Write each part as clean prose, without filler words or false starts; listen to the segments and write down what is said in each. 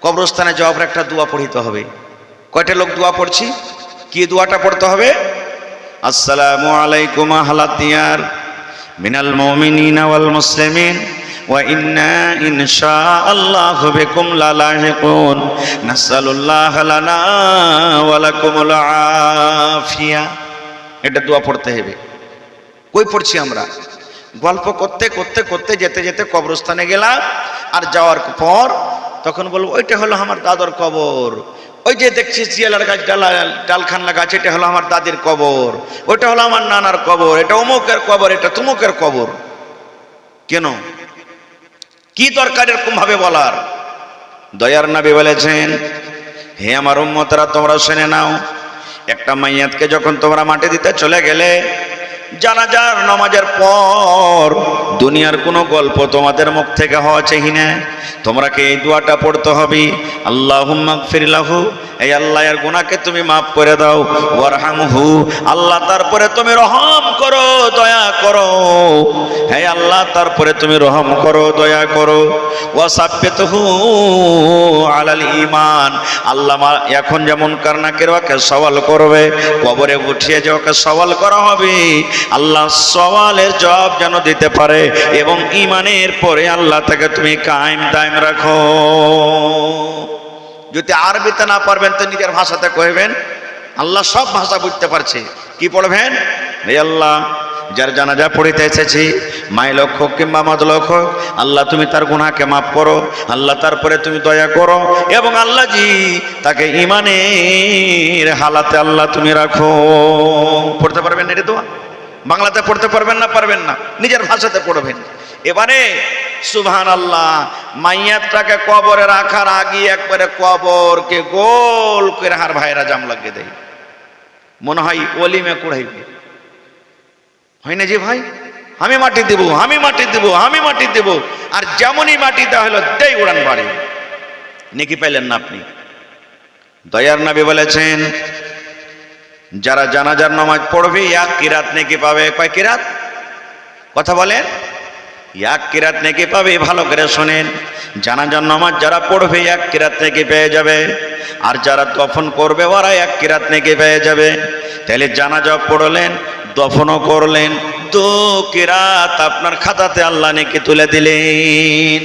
কবরস্থানে যাওয়ার পর একটা দোয়া পড়িতে হবে। কয়টা লোক দোয়া পড়ছি? কি দোয়াটা পড়তে হবে? আসসালামু আলাইকুম আহলাদ দিয়ার মিনাল মুমিনিনা ওয়াল মুসলিমিন ওয়া ইন্না ইনশাআল্লাহু বিকুম লালাহিকুন নাসআলুল্লাহ লানা ওয়া লাকুমুল আফিয়া। এটা দোয়া পড়তে হবে। কই পড়ছি আমরা? গল্প করতে করতে করতে যেতে যেতে কবরস্থানে গেলাম, আর যাওয়ার পর তখন বলবো ওইটা হলো আমার দাদর কবর, ওই যে দেখছি জিয়ালার গাছ ডালখান্না গাছ, এটা হলো আমার দাদির কবর, ওইটা হলো আমার নানার কবর, এটা অমুকের কবর, এটা তুমুকের কবর। কেন? কি দরকার এরকম ভাবে বলার? দয়ার নবী বলেছেন, হে আমার উম্মতরা তোমরা শুনে নাও, একটা মাইয়াতকে যখন তোমরা মাটি দিতে চলে গেলে, জানাজার নামাজের পর দুনিয়ার কোনো গল্প তোমাদের মুখ থেকে হওয়া চাই না। তোমরা কি এই দোয়াটা পড়তে হবে, আল্লাহুম্মা গফির লাহু, এই আল্লাহ এর গুনাহকে তুমি মাফ করে দাও, ওয়ারহামহু, আল্লাহ তারপরে তুমি রহম করো, দয়া করো, হে আল্লাহ তারপরে তুমি রহম করো, দয়া করো, ওয়াসাব্বিতহু আলাল ঈমান, আল্লাহ এখন যেমন কারনাকের ওকে সওয়াল করবে, কবরে উঠিয়ে যে ওকে সওয়াল করা হবে, আল্লাহ সওয়ালের জবাব যেন দিতে পারে, এবং ঈমানের পরে আল্লাহ তাকে তুমি কায়েম দায়েম রাখো। যদি আরবিতে না পারবেন তো নিজের ভাষাতে কইবেন, আল্লাহ সব ভাষা বুঝতে পারছে। কি পড়বেন? হে আল্লাহ, যার জানাজা পড়িতে এসেছি, মাই লোক হোক কিংবা মদ লোক হোক, আল্লাহ তুমি তার গুনাহকে মাফ করো, আল্লাহ তারপরে তুমি দয়া করো, এবং আল্লাহ জি তাকে ঈমানের হালাতে আল্লাহ তুমি রাখো। পড়তে পারবেন এটা তো? বাংলাতে পড়তে পারবেন না? পারবেন না, নিজের ভাষাতে পড়বেন। এবারে সুবহানাল্লাহ, মাইয়াতটাকে কবরে রাখার আগে একবারে কবরকে গোল করে হার ভাইরা জাম লাগিয়ে দেয়, মনে হয় অলিমে কুড়াইবে, হয় না যে ভাই আমি মাটি দেব, আমি মাটি দেব, আমি মাটি দেব, আর যেমনই মাটি দেওয়া হলো দেই উড়ান বাড়ি। নেকি পাইলেন না আপনি? দয়ার নবী বলেছেন, যারা জানাজার নামাজ পড়বে এক কিরাত নেকি পাবে। কয় কিরাত? কথা বলেন। এক কিরাত নেকি পাবে। ভালো করে শোনেন, জানাজার নামাজ যারা পড়বে এক কিরাত নেকি পেয়ে যাবে, আর যারা দফন করবে ওরা এক কিরাত নেকি পেয়ে যাবে। তাহলে জানাজা পড়লেন, দফনও করলেন, দু কিরাত আপনার খাতাতে আল্লাহ নেকি তুলে দিলেন।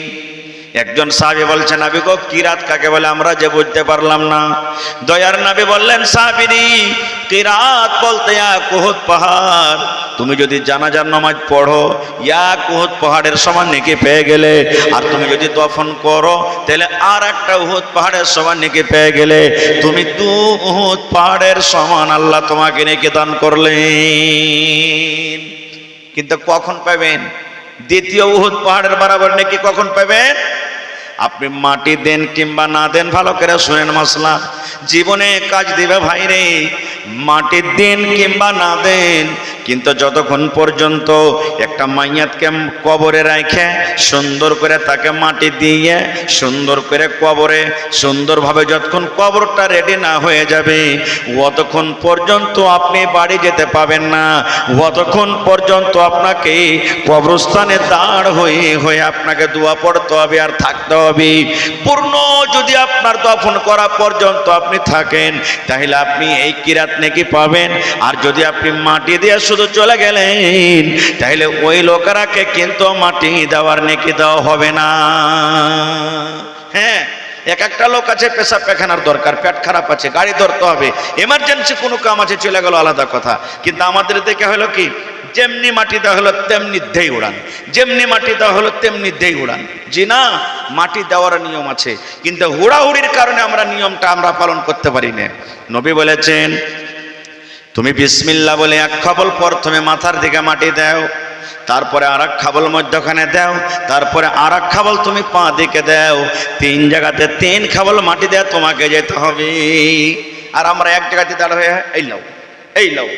একজন সাহাবী বলছেন, নবী গো কিরাত কাকে বলে আমরা যে বুঝতে পারলাম না। দয়ার নবী বললেন, সাহাবীরি, কিরাত বলতে এক উহুদ পাহাড়। তুমি যদি জানাজার নামাজ পড়ো এক উহুদ পাহাড়ের সমান নেকি পেয়ে গেলে, আর তুমি যদি দফন করো তাহলে আর একটা উহুদ পাহাড়ের সমান নেকি পেয়ে গেলে, তুমি দু উহুদ পাহাড়ের সমান আল্লাহ তোমাকে নেকি দান করলেন। কিন্তু কখন পাবেন? দ্বিতীয় উহুদ পাহাড়ের বরাবর নেকি কখন পাবেন? আপনি মাটি দেন কিংবা না দেন, ভালো করে শুনেন মশলা, জীবনে কাজ দিবে ভাই রে। মাটি দেন কিংবা না দেন, কিন্তু যতক্ষণ পর্যন্ত একটা মাইয়াতকে কবরে রাখে সুন্দর করে তাকে মাটি দিয়ে সুন্দর করে কবরে সুন্দরভাবে যতক্ষণ কবরটা রেডি না হয়ে যাবে, অতক্ষণ পর্যন্ত আপনি বাড়ি যেতে পাবেন না। অতক্ষণ পর্যন্ত আপনাকে কবরস্থানে দাঁড় হয়ে আপনাকে দোয়া পড়তে হবে আর থাকতে হবে। পূর্ণ যদি আপনার দফন করা পর্যন্ত আপনি থাকেন, তাহলে আপনি এই কিরাত নেকি পাবেন। আর যদি আপনি মাটি দিয়ে শুধু চলে গেলেন, তাহলে ওই লোকেরাকে কিন্তু মাটি দেওয়ার নেকি দেওয়া হবে না। হ্যাঁ, এক একটা লোক আছে পেশাব পায়খানার দরকার, পেট খারাপ আছে, গাড়ি ধরতে হবে, এমার্জেন্সি কোনো কাম আছে, চলে গেল, আলাদা কথা। কিন্তু আমাদের দেখে হলো কি, যেমনি মাটি দেওয়া হলো তেমনি দেই উড়ান, যেমনি মাটি দেওয়া হলো তেমনি দেই উড়ান। জি না, মাটি দেওয়ার নিয়ম আছে, কিন্তু হুড়াহুড়ির কারণে আমরা নিয়মটা আমরা পালন করতে পারি না। নবী বলেছেন, তুমি বিসমিল্লাহ বলে এক খাবল প্রথমে মাথার দিকে মাটি দাও, তারপরে আর এক খাবল মধ্যখানে দাও, তারপরে আর এক খাবল তুমি পা দিকে দাও, তিন জায়গাতে তিন খাবল মাটি দেওয়া তোমাকে যেতে হবে। আর আমরা এক জায়গাতে দাঁড় হয়ে এই লাও, এই লাও,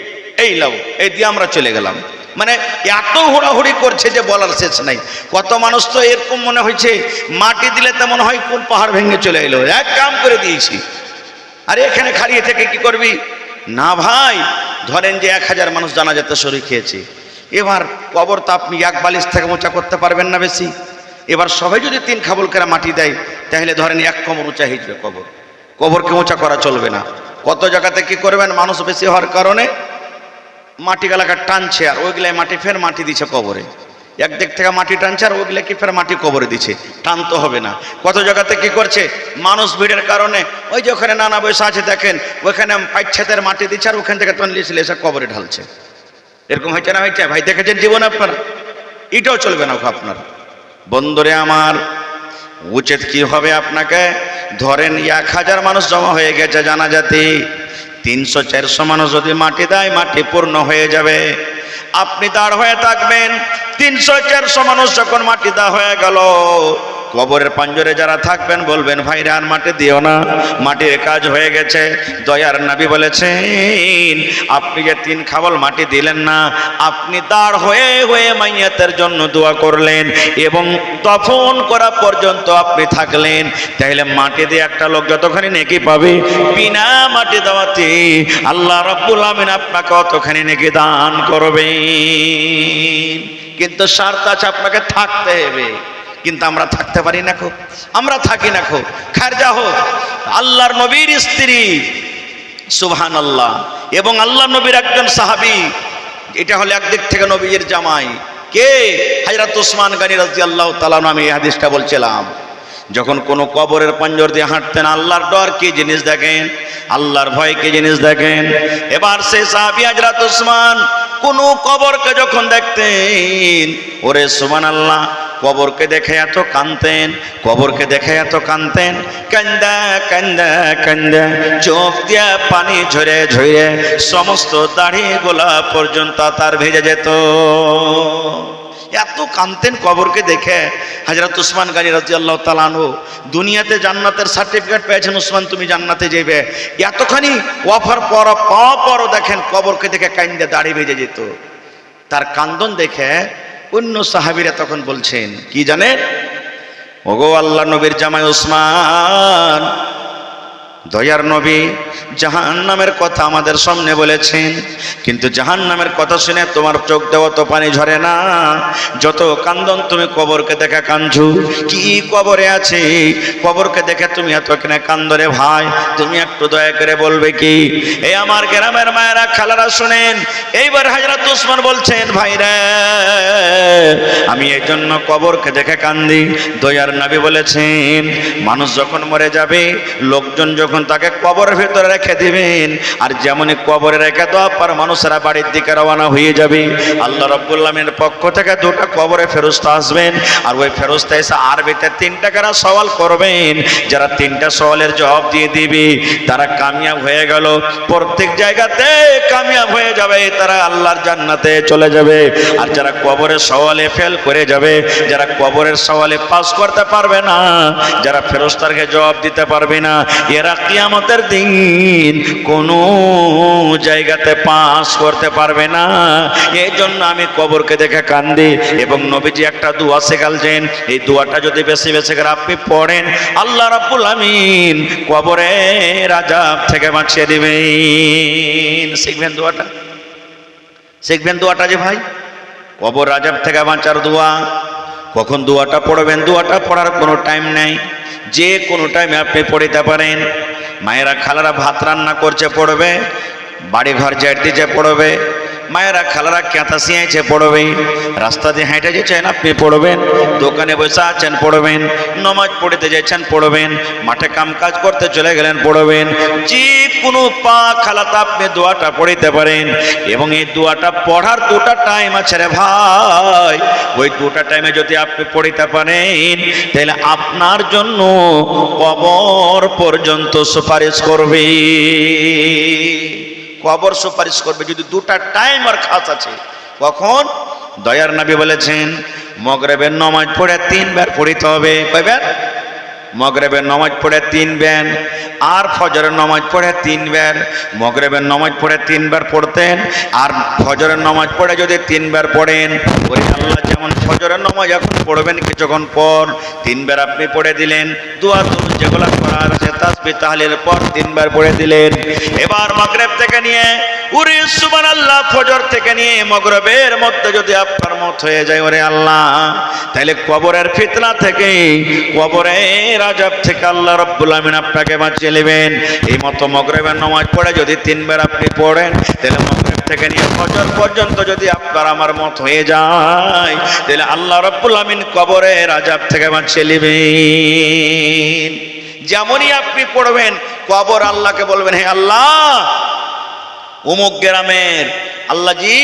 এই লাও, এই দিয়ে আমরা চলে গেলাম। মানে এত হুড়াহুড়ি করছে যে বলার শেষ নাই। কত মানুষ তো এরকম মনে হয়েছে মাটি দিলে তেমন হয় কোন পাহাড় ভেঙে চলে এলো, এক কাম করে দিয়েছি। আর এখানে খাড়িয়ে থেকে কি করবি? না ভাই, ধরেন যে 1000 মানুষ জানাজাতে শরীক খেয়েছে, এবার কবর তো আপনি এক বালিশ থেকে মোচা করতে পারবেন না বেশি। এবার সবাই যদি 3 খাবল করে মাটি দেয় তাহলে ধরেন 1 কোমর উঁচা হয়ে যাবে কবর। কবরকে উঁচা করা চলবে না। কত জায়গাতে কি করবেন, মানুষ বেশি হওয়ার কারণে মাটি গালাকে টানছে, আর ওইগুলাই মাটি ফের মাটি দিচ্ছে কবরে। একদিক থেকে মাটি টানছে আর ওইগুলা কি ফের মাটি কবরে দিচ্ছে, টানতে হবে না। কত জায়গাতে কি করছে, মানুষ ভিড়ের কারণে ওই যে ওখানে নানা বয়সা আছে দেখেন, ওখানে পাইচ্ছেদের মাটি দিচ্ছে আর ওখান থেকে তনলিয়ে এসে কবরে ঢালছে। এরকম হয়েছে না হয়েছে ভাই? দেখেছেন জীবনে আপনারা? এটাও চলবে না আপনার। বন্ধুরে আমার, উচিত কি হবে আপনাকে, ধরেন 1000 মানুষ জমা হয়ে গেছে জানাজাতে, 300-400 মানুষ যদি মাটি দেয় মাটি পূর্ণ হয়ে যাবে। আপনি দাঁড় হয়ে থাকবেন, 300-400 মানুষ যখন মাটি দেওয়া হয়ে গেল, কবরের পাঞ্জরে যারা থাকবেন বলবেন ভাইরা আর মাটি দিও না, মাটির কাজ হয়ে গেছে। দয়ার নবী বলেছেন আপনি যে 3 খাবল মাটি দিলেন না, আপনি দাঁড় হয়ে হয়ে মাইয়াতের জন্য দোয়া করলেন এবং দফন করা পর্যন্ত আপনি থাকলেন, তাহলে মাটি দিয়ে একটা লোক যতখানি নেকি পাবে, বিনা মাটি দেওয়াতে আল্লাহ রাব্বুল আমিন আপনাকে অতখানি নেকি দান করবেন। কিন্তু শর্ত আছে, আপনাকে থাকতে হবে। কিন্তু আমরা থাকতে পারি না, খুব আমরা থাকি না, খুব খারজা হোক আল্লাহর নবীর স্ত্রী সুবহানাল্লাহ এবং আল্লাহ নবীর একজন সাহাবী, এটা হলো একদিক থেকে নবীর জামাই কে, হযরত ওসমান গনি রাদিয়াল্লাহু তাআলা আনহু। আমি এই হাদিসটা বলছিলাম, যখন কোনো কবরের পাঞ্জর দিয়ে হাঁটতেন আল্লাহর ডর কি জিনিস দেখেন, আল্লাহর ভয় কি জিনিস দেখেন। এবার সেই সাহাবী হযরত ওসমান কোন কবরকে যখন দেখতেন, ওরে সুবহানাল্লাহ, কবরকে দেখে এত কাঁদতেন, কবরকে দেখে এত কাঁদতেন, কান্দা কান্দা কান্দা চোখ দিয়া পানি ঝরে ঝরে সমস্ত দাড়ি গোলা পর্যন্ত তার ভেজে যেত। এত কাঁদতেন কবরকে দেখে। হযরত ওসমান গনি রাদিয়াল্লাহু তাআলা আনহু দুনিয়াতে জান্নাতের সার্টিফিকেট পেয়েছেন, ওসমান তুমি জান্নাতে যাবে, এতখানি অফার পর দেখেন কবরকে দেখে কান্দে দাড়ি ভেজে যেত। তার কান্দন দেখে অন্য সাহাবীরা তখন বলছেন কি জানেন, ওগো আল্লাহ নবীর জামাই ওসমান, দয়ার নবী জাহান্নামের কথা আমাদের সামনে বলেছেন, কিন্তু জাহান্নামের কথা শুনে তোমার চোখ দেওয়া তো পানি ঝরে না, যত কান্দন তুমি কবরকে দেখে কাঁদছো। কি কবরে আছে, কবরকে দেখে তুমি এত কেন কান্দরে ভাই, তুমি একটু দয়া করে বলবে কি? এই আমার গ্রামের মায়েরা খালারা শুনেন, এইবার হযরত ওসমান বলছেন ভাইরা আমি এই জন্য কবরকে দেখে কান্দি। দয়ার নবী বলেছেন মানুষ যখন মরে যাবে, লোকজন যখন তাকে কবরের ভিতরে রেখে দিবেন, আর যেমনই কবরে রেখে দেওয়ার পর মানুষেরা বাড়ির দিকে রওনা হয়ে যাবে, আল্লাহ রাব্বুল আলামিনের পক্ষ থেকে 2টা কবরে ফেরেশতা আসবেন, আর ওই ফেরেশতা এসে আরবিতে 3টা করে সওয়াল করবেন। যারা 3টা সওয়ালের জবাব দিয়ে দিবে তারা কামিয়াব হয়ে গেল, প্রত্যেক জায়গাতে কামিয়াব হয়ে যাবে, তারা আল্লাহর জান্নাতে চলে যাবে। আর যারা কবরের সওয়ালে ফেল করে যাবে, যারা কবরের সওয়ালে পাস করতে পারবে না, যারা ফেরেশতাকে জবাব দিতে পারবে না, এরা কিয়ামতের দিন কোনো জায়গাতে পাস করতে পারবে না। এই জন্য আমি কবরকে দেখে কান্দি। এবং নবীজি একটা দোয়া শেখালেন, এই দোয়াটা যদি বেশি বেশি করে আপনি পড়েন, আল্লাহ রাব্বুল আমিন কবরের আযাব থেকে বাঁচিয়ে দিবেন। শিখবেন দোয়াটা, শিখবেন দোয়াটা যে ভাই, কবর আযাব থেকে বাঁচার দোয়া। কখন দোয়াটা পড়বেন? দোয়াটা পড়ার কোনো টাইম নেই, যে কোনো টাইমে আপনি পড়িতে পারেন। মায়েরা খালারা ভাত রান্না করছে পড়বে, বাড়ি ঘর ঝাড় দিচ্ছে পড়বে, মায়েরা খালারা কেঁথা সিঁয়াইছে পড়বে, রাস্তা দিয়ে হেঁটে যাচ্ছেন আপনি পড়বেন, দোকানে বসে আছেন পড়বেন, নমাজ পড়তে যাচ্ছেন পড়বেন, মাঠে কাম কাজ করতে চলে গেলেন পড়বেন, যে কোনো পা খালাতে আপনি দোয়াটা পড়িতে পারেন। এবং এই দোয়াটা পড়ার 2টা টাইম আছে রে ভাই, ওই 2টা টাইমে যদি আপনি পড়িতে পারেন তাহলে আপনার জন্য কবর পর্যন্ত সুপারিশ করবে, কবর সুপারিশ করবে যদি 2টা টাইম আর খাস আছে। কখন? দয়ার নবী বলেছেন মাগরিবের নামাজ পড়ে 3 বার পড়িতে হবে। কয়বার? মাগরিবের নামাজ পড়ে 3 বার, আর ফজরের নামাজ পড়ে 3 বার। মাগরিবের নামাজ পড়ে 3 বার পড়তেন, আর ফজরের নামাজ পড়ে যদি 3 বার পড়েন, ওরে আল্লাহ যেমন ফজরের নামাজ এখন পড়বেন কিছুক্ষণ পর 3 বার আপনি পড়ে দিলেন, দোয়া যেগুলো করার আছে তাসবিহ তাহলিলের পর 3 বার পড়ে দিলেন। এবার মাগরিব থেকে নিয়ে উরি সুবহানাল্লাহ, ফজর থেকে নিয়ে মাগরিবের মধ্যে যদি আপনার মত হয়ে যায় ওরে আল্লাহ, তাহলে কবরের ফিতনা থেকে, কবরের আযাব থেকে আল্লাহ রাব্বুল আমিন আপনাকে বাঁচিয়ে নেবেন। এই মতো মাগরিবের নামাজ পড়ে যদি 3 বার আপনি পড়েন, তাহলে মাগরিব থেকে নিয়ে ফজর পর্যন্ত যদি আপনার আমার মত হয়ে যায়, তাহলে আল্লাহ রাব্বুল আমিন কবরের আযাব থেকে বাঁচিয়ে নেবেন। যেমনই আপনি পড়বেন, কবর আল্লাহকে বলবেন, হে আল্লাহ, অমুক গ্রামের আল্লাহ জি,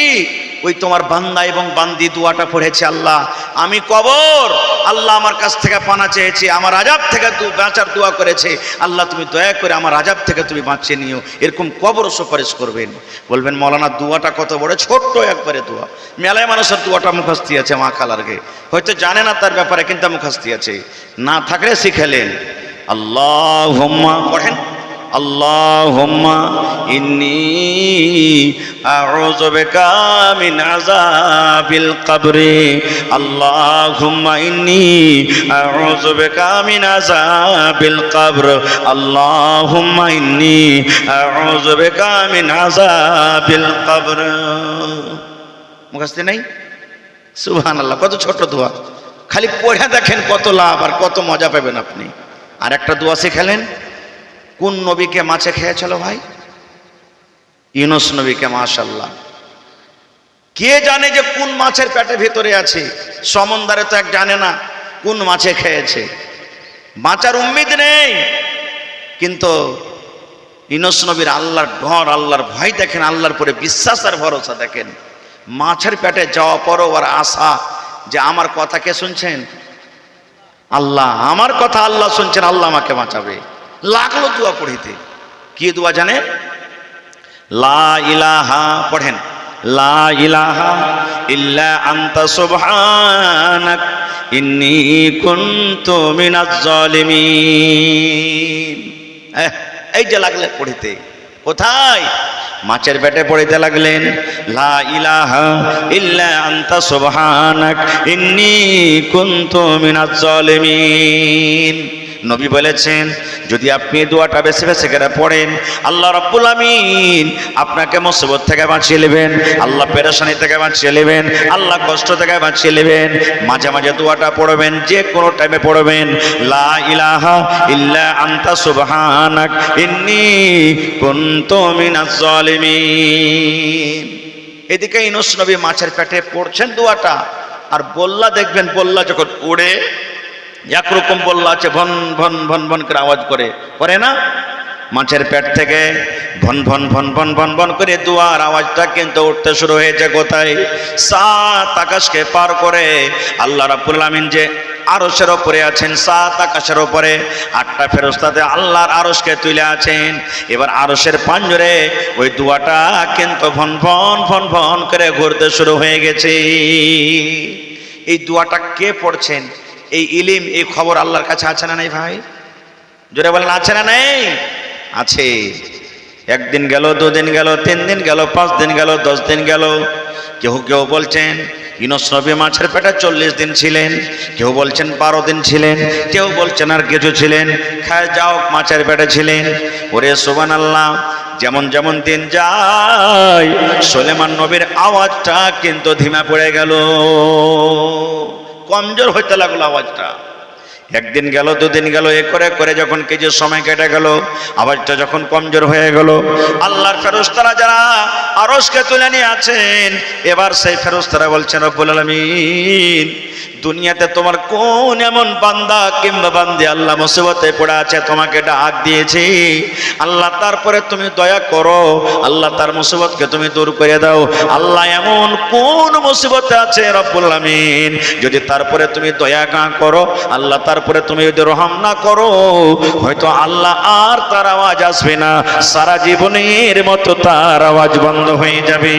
ওই তোমার বান্দা এবং বান্দি দোয়াটা পড়েছে আল্লাহ, আমি কবর আল্লাহ আমার কাছ থেকে পানা চেয়েছি, আমার আযাব থেকে বাঁচার দোয়া করেছে, আল্লাহ তুমি দয়া করে আমার আযাব থেকে তুমি বাঁচিয়ে নিও। এরকম কবর সুপারিশ করবেন। বলবেন মৌলানা দোয়াটা কত বড়, ছোট্ট একবারে দোয়া। মেলায় মানুষের দোয়াটা মুখস্থি আছে, মা খালারকে হয়তো জানে না তার ব্যাপারে, কিন্তু মুখস্থি আছে, না থাকলে শিখেলেন। আল্লাহুম্মা পড়েন, আল্লাহুম্মা ইন্নী আউযু বিকা মিন আযাবিল কবরি, আল্লাহুম্মা ইন্নী আউযু বিকা মিন আযাবিল কবর, আল্লাহুম্মা ইন্নী আউযু বিকা মিন আযাবিল কবর। মুখস্থ নাই? সুবহানাল্লাহ, কত ছোট দোয়া, খালি পড়ে দেখেন কত লাভ আর কত মজা পাবেন আপনি। আর একটা দোয়া শিখালেন, কোন নবীকে মাছে খেয়েছিল ভাই? ইউনূস নবীকে। মাশাআল্লাহ, কে জানে যে কোন মাছের পেটের ভিতরে আছে? সমুদ্রে তো এক জানে না কোন মাছে খেয়েছে, বাঁচার উম্মিদ নেই। কিন্তু ইউনূস নবীর আল্লাহর ডর, আল্লাহর ভয় দেখেন, আল্লাহর পরে বিশ্বাস আর ভরসা দেখেন। মাছের পেটে যাওয়া পরও আর আশা যে আমার কথা কে শুনছেন? আল্লাহ, আমার কথা আল্লাহ শুনছেন, আল্লাহ আমাকে বাঁচাবে। লাগলো দোয়া পড়িতে। কি দোয়া জানেন? লা ইলাহা, পড়েন, লা ইলাহা ইল্লা আনতা সুবহানাক ইন্নী কুনতু মিনাজ জালিমিন। এই যে লাগলে পড়িতে, কোথায়? মাছের পেটে পড়িতে লাগলেন, লা ইলাহা ইল্লা আনতা সুবহানাক ইন্নী কুনতু মিনাজ জালিমিন। নবী বলেছেন, যদি আপনি দোয়াটা বেছে বেছে করে পড়েন, আল্লাহ রাব্বুল আমিন আপনাকে মুসিবত থেকে বাঁচিয়ে নেবেন, আল্লাহ পেরেশানি থেকে বাঁচিয়ে নেবেন, আল্লাহ কষ্ট থেকে বাঁচিয়ে নেবেন। মাঝে মাঝে দোয়াটা পড়বেন, যে কোনো টাইমে পড়বেন, লা ইলাহা ইল্লা আনতা সুবহানাক ইন্নী কুনতু মিনাজ জালিমিন। এদিকে ইউনূস নবী মাছের পেটে পড়ছেন দোয়াটা, আর বল্লা দেখবেন, বল্লা যখন উড়ে একরকম বল্লা আছে, ভন ভন ভন ভন করে আওয়াজ করে না? মাছের পেট থেকে ভন ভন ভন ভন ভন ভন করে দোয়ার আওয়াজটা কিন্তু উঠতে শুরু হয়েছে কোথায়? 7 আকাশকে পার করে আল্লাহ রাব্বুল আমিন যে আরশের উপরে আছেন, 7 আকাশের উপরে 8টা ফেরেশতাতে আল্লাহর আরশকে তুলে আছেন। এবার আরশের পাঞ্জরে ওই দোয়াটা কিন্তু ভন ভন ভন ভন করে ঘুরতে শুরু হয়ে গেছে। এই দোয়াটা কে পড়ছেন? এই ইলিম, এই খবর আল্লাহর কাছে আছে না নাই ভাই? জোরে বলেন, আছে না নেই? আছে। একদিন গেল, 2 দিন গেল, 3 দিন গেল, 5 দিন গেল, 10 দিন গেল। কেউ কেউ বলছেন ইউনূস নবী মাছের পেটে 40 দিন ছিলেন, কেউ বলছেন 12 দিন ছিলেন, কেউ বলছেন আর কিছু ছিলেন, খায় যাও মাছের পেটে ছিলেন। ওরে সুবহানাল্লাহ, যেমন যেমন দিন যায় সুলেমান নবীর আওয়াজটা কিন্তু ধিমা পড়ে গেল, কমজোর হইতে লাগলো আওয়াজটা। একদিন গেল, 2 দিন গেল, এ করে করে যখন কিছু সময় কেটে গেল, আওয়াজটা যখন কমজোর হয়ে গেল, আল্লাহর ফেরেশতারা যারা আরশকে তুলে নিয়ে আছেন, এবার সেই ফেরেশতারা বলছেন, রব্বুল আলামিন, দুনিয়াতে তোমার কোন এমন বান্দা কিংবা বান্দি আল্লাহ মুসিবতে পড়ে আছে, তোমাকে ডাক দিয়েছি আল্লাহ, তারপরে তুমি দয়া করো, আল্লাহ তার মুসিবতকে তুমি দূর করে দাও। আল্লাহ এমন কোন মুসিবতে আছে রব্বুল আলামিন, যদি তারপরে তুমি দয়া না করো, আল্লাহ তারপরে তুমি যদি রহম না করো, হয়তো আল্লাহ আর তার আওয়াজ আসবে না, সারা জীবনের মতো তার আওয়াজ বন্ধ হয়ে যাবে।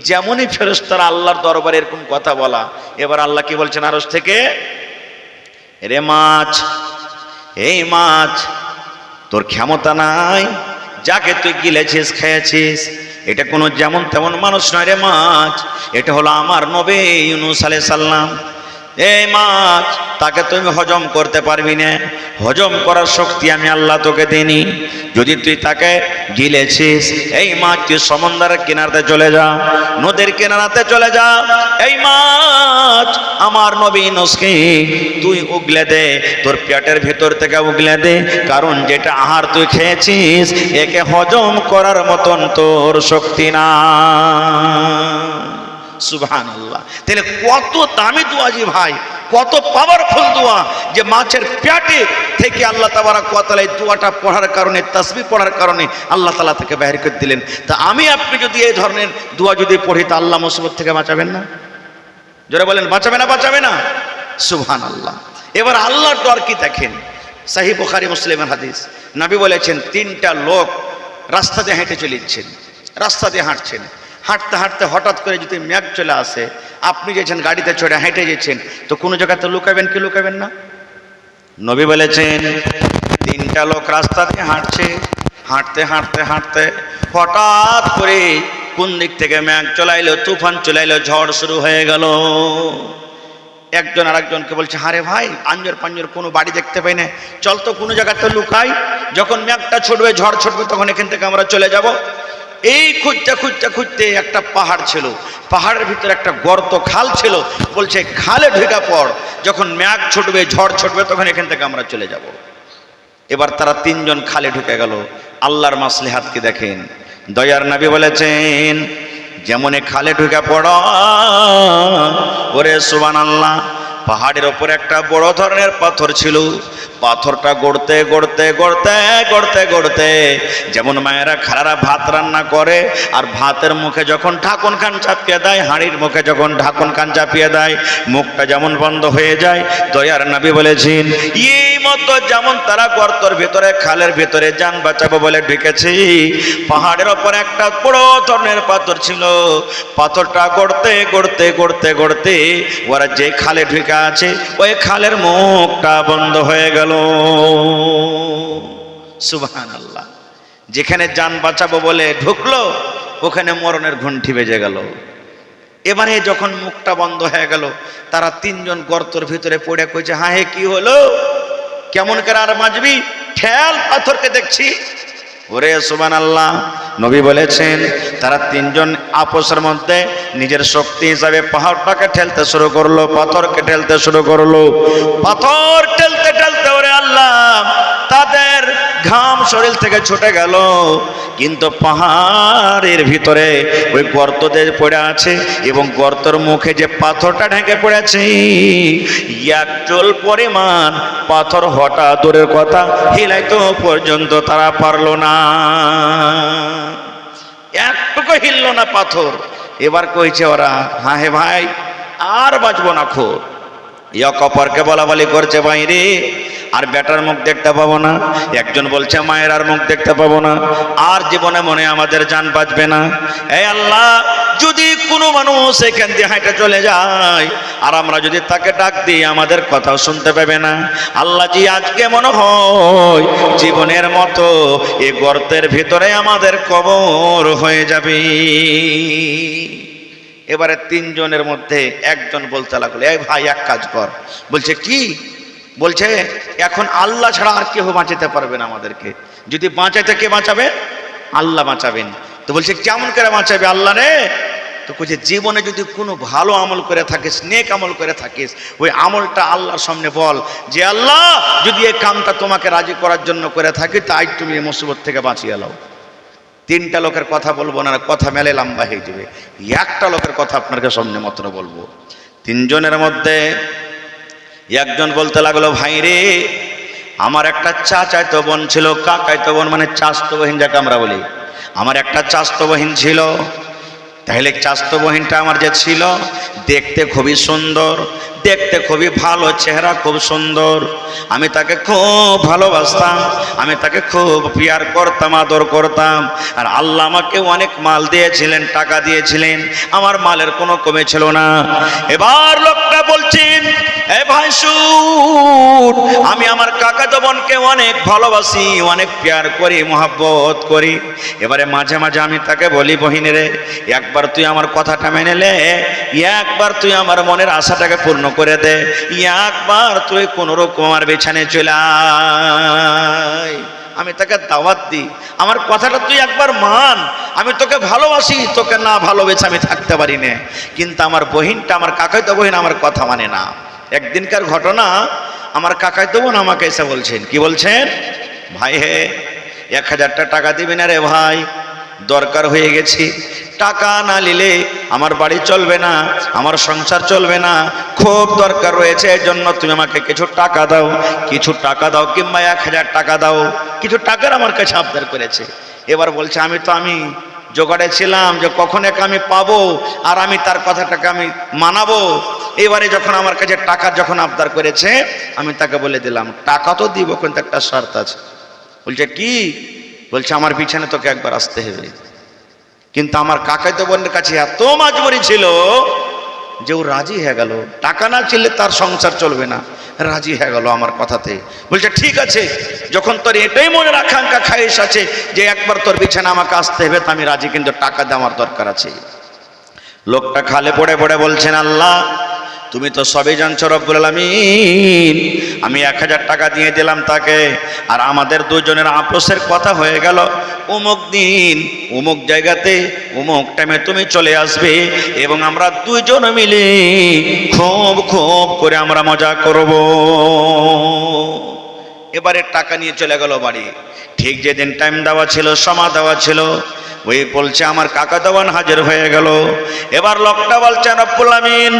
যেমনই ফেরেশতারা আল্লাহর দরবারে এরকম কথা বলা, এবার আল্লাহ কি বলছেন আরশ থেকে, রে মাছ, এই মাছ, তোর ক্ষমতা নাই, যাকে তুই গিলেছিস খেয়েছিস, এটা কোনো যেমন তেমন মানুষ নয় রে মাছ, এটা হলো আমার নবী ইউনূস আলাইহিস সালাম। এই মাছ তাকে তুমি হজম করতে পারবি না, হজম করার শক্তি আমি আল্লাহ তোকে দিইনি। যদি তুই তাকে গিলেছিস, এই মাছ তুই সমুদ্রের কিনারাতে চলে যা, নদীর কিনারাতে চলে যা, এই মাছ আমার নবী নসকে তুই উগলে দে, তোর পেটের ভিতর থেকে উগলে দে, কারণ যেটা আহার তুই খেয়েছিস একে হজম করার মতন তোর শক্তি না। সুবহানাল্লাহ। তাহলে কত দামি দোয়া জি ভাই, কত পাওয়ারফুল দোয়া, যে মাছের পেটে থেকে আল্লাহ তাবারক ওয়া তাআলা এই দোয়াটা পড়ার কারণে, তাসবিহ পড়ার কারণে আল্লাহ তাআলা থেকে বাইরে করে দিলেন। তা আমি আপনি যদি এই ধরনের দোয়া যদি পড়ি তা আল্লাহ মুসিবত থেকে বাঁচাবেন না? জোরে বলেন, বাঁচাবে না? বাঁচাবে না? সুবহানাল্লাহ। এবার আল্লাহর ডর কি দেখেন, সহিহ বুখারী মুসলিমের হাদিস, নবী বলেছেন তিনটা লোক রাস্তা দিয়ে হেঁটে চলেছেন, রাস্তা দিয়ে হাঁটছেন, হাঁটতে হাঁটতে হঠাৎ করে যদি মেঘ চলে আসে, আপনি যেছেন গাড়িতে চড়ে হেঁটে যেছেন, তো কোনো জায়গাতে লুকাবেন কি লুকাবেন না? নবী বলেছেন তিনটা লোক রাস্তা দিয়ে হাঁটছে, হাঁটতে হাঁটতে হাঁটতে হঠাৎ করে কোন দিক থেকে মেঘ চলে এলো, তুফান চলে এলো, ঝড় শুরু হয়ে গেল। একজন আরেকজনকে বলছে, হারে ভাই আঞ্জর পাঞ্জর কোনো বাড়ি দেখতে পাই না, চল তো কোনো জায়গাতে লুকাই, যখন মেঘটা ছুটবে, ঝড় ছুটবে, তখন এখান থেকে আমরা চলে যাব। এই খুঁজতে খুঁজতে খুঁজতে একটা পাহাড় ছিল, পাহাড়ের ভিতরে একটা গর্ত খাল ছিল, বলছে খালে ঢুকে পড়, যখন মেঘ ছুটবে, ঝড় ছুটবে, তখন এখান থেকে আমরা চলে যাব। এবার তারা তিনজন খালে ঢুকে গেল। আল্লাহর মাসলিহাত কি দেখেন, দয়ার নবী বলেছেন যেমন খালে ঢুকে পড়, ওরে সুবহানাল্লাহ, পাহাড়ের ওপরে একটা বড় ধরনের পাথর ছিল, পাথরটা গড়তে গড়তে গড়তে গড়তে গড়তে, যেমন মায়েরা খালারা ভাত রান্না করে আর ভাতের মুখে যখন ঢাকন খান চাপিয়ে দেয়, হাঁড়ির মুখে যখন ঢাকন খান চাপিয়ে দেয়, মুখটা যেমন বন্ধ হয়ে যায়, দয়ার নবী বলেছেন এই মতো যেমন তারা গর্তর ভিতরে, খালের ভিতরে জান বাঁচাবো বলে ঢুকেছি, পাহাড়ের ওপর একটা বড় ধরনের পাথর ছিল, পাথরটা গড়তে গড়তে গড়তে গড়তে ওরা যে খালে ঢুকে আছে, ওই খালের মুখটা বন্ধ হয়ে গেল। সুবহানাল্লাহ। যেখানে জান বাঁচাবো বলে ঢুকলো, ওখানে মরণের ঘণ্টি বেজে গেল। এবারে যখন মুখটা বন্ধ হয়ে গেল, তারা তিনজন গর্তর ভিতরে পড়ে কইছে, হ্যাঁ হে কি হলো, কেমন করে আর বাঁচবি, ঠেল পাথরকে দেখছি। ওরে সুবহানাল্লাহ, নবী বলেছেন তারা তিনজন আপসের মধ্যে নিজের শক্তি হিসাবে পাহাড়টাকে ঠেলতে শুরু করলো, পাথরকে ঠেলতে শুরু করলো, পাথর ঠেলতে ঠেলতে ওরে আল্লাহ তাদের ঘাম শরীর থেকে ছুটে গেল, কিন্তু পাহাড়ের ভিতরে ওই গর্ততে পড়ে আছে এবং গর্তর মুখে যে পাথরটা ঢেকে পড়েছে, এক চুল পরিমাণ পাথর হঠাৎ দূরের কথা হিলাইতে পর্যন্ত তারা পারল না, একটুকু হিলল না পাথর। এবার কইছে ওরা, হ্যাঁ হে ভাই আর বাঁচবো না, খো এক অপরকে বলা বলি করছে, ভাই রে আর বেটার মুখ দেখতে পাবো না, একজন বলছে মায়ের আর মুখ দেখতে পাবো না, আর জীবনে মনে আমাদের জান বাঁচবে না। এই আল্লাহ, যদি কোনো মানুষ এখান দিয়ে হাঁটে চলে যায় আর আমরা যদি তাকে ডাক দিই, আমাদের কথাও শুনতে পাবে না। আল্লাহ জি, আজকে মনে হয় জীবনের মতো এই গর্তের ভিতরে আমাদের কবর হয়ে যাবে। এবারে তিনজনের মধ্যে একজন বলতে লাগলো, এই ভাই এক কাজ কর। বলছে কি? বলছে এখন আল্লাহ ছাড়া আর কেউ বাঁচাতে পারবে না আমাদেরকে, যদি বাঁচাইতে কে বাঁচাবে? আল্লাহ বাঁচাবেন। তো বলছে কেমন করে বাঁচাবে আল্লাহ রে? তো বলছে জীবনে যদি কোনো ভালো আমল করে থাকিস, নেক আমল করে থাকিস, ওই আমলটা আল্লাহর সামনে বল যে আল্লাহ যদি এই কামটা তোমাকে রাজি করার জন্য করে থাকি, তাই তুমি এই মুসিবত থেকে বাঁচিয়ে লাও। তিনটা লোকের কথা বলবো না, কথা মেলে লম্বা হয়ে যাবে, একটা লোকের কথা আপনাকে সামনে মাত্র বলবো। তিনজনের মধ্যে একজন বলতে লাগলো, ভাই রে আমার একটা চাচাতো বোন ছিল, কাকাতো বোন মানে চাচাতো বহিন যাকে আমরা বলি, আমার একটা চাচাতো বহিন ছিল। তাহলে চাচাতো বহিনটা আমার যে ছিল দেখতে খুবই সুন্দর, দেখতে খুবই ভালো, চেহারা খুব সুন্দর, আমি তাকে খুব ভালোবাসতাম, আমি তাকে খুব পিয়ার করতাম, আদর করতাম। আর আল্লাহ আমাকে অনেক মাল দিয়েছিলেন, টাকা দিয়েছিলেন, আমার মালের কোনো কমে ছিল না। এবার লোকটা বলছেন, এ ভাই শুন, আমি আমার কাকাতো বোনকে অনেক ভালোবাসি, অনেক পিয়ার করি, মহব্বত করি। এবারে মাঝে মাঝে আমি তাকে বলি, বহিনে রে একবার তুই আমার কথাটা মেনে নে, একবার তুই আমার মনের আশাটাকে পূর্ণ করে দে, একবার তুই কোন রকম আমার বিছানায় চলে আয়। আমি তাকে দাওয়াত দিই, আমার কথাটা তুই একবার মান, আমি তোকে ভালোবাসি, তোকে না ভালোবেসে আমি থাকতে পারি না। কিন্তু আমার বহিনটা, আমার কাকাইতো বহিন আমার কথা মানে না। একদিনকার ঘটনা, আমার কাকাইতো বোন আমাকে এসে বলছেন, কি বলছেন, ভাই হে 1000টা টাকা দিবি না রে ভাই, দরকার হয়ে গেছি, টাকা না নিলে আমার বাড়ি চলবে না, আমার সংসার চলবে না, খুব দরকার রয়েছে, এর জন্য তুমি আমাকে কিছু টাকা দাও, কিছু টাকা দাও, কিংবা 1000 টাকা দাও। কিছু টাকার আমার কাছে আবদার করেছে। এবার বলছে আমি জোগাড়ে ছিলাম যে কখন একে আমি পাবো আর আমি তার কথাটাকে আমি মানাবো। এবারে যখন আমার কাছে টাকা যখন আবদার করেছে, আমি তাকে বলে দিলাম টাকা তো দিব, কিন্তু একটা শর্ত আছে। বলছে কি? বলছে আমার পিছনে তোকে একবার আসতে হবে। কিন্তু আমার কাকাইতো বোনের কাছে এত মাজবুরি ছিল যে ও রাজি হয়ে গেল, টাকা না ছিলে তার সংসার চলবে না, রাজি হয়ে গেল আমার কথাতে। বলছে ঠিক আছে, যখন তোর এটাই মনের আকাঙ্ক্ষা খায়েশ আছে যে একবার তোর বিছানা আমাকে আসতে হবে, তা আমি রাজি, কিন্তু টাকা দিয়ে আমার দরকার আছে। লোকটা খালে পড়ে পড়ে বলছেন, আল্লাহ তুমি তো সবই জানছো রব্বুল আলামিন, আমি 1000 টাকা দিয়ে দিলাম তাকে, আর আমাদের দুজনের আপোসের কথা হয়ে গেল, অমুক দিন অমুক জায়গাতে অমুক টাইমে তুমি চলে আসবে এবং আমরা দুইজন মিলে খুব খুব করে আমরা মজা করব। এবারে টাকা নিয়ে চলে গেল বাড়ি। ঠিক যেদিন টাইম দেওয়া ছিল, সময় দেওয়া ছিল, ওই বলছে আমার কাকা দেওয়ান হাজির হয়ে গেল। এবার লোকটা বলছে রব্বুল আমিন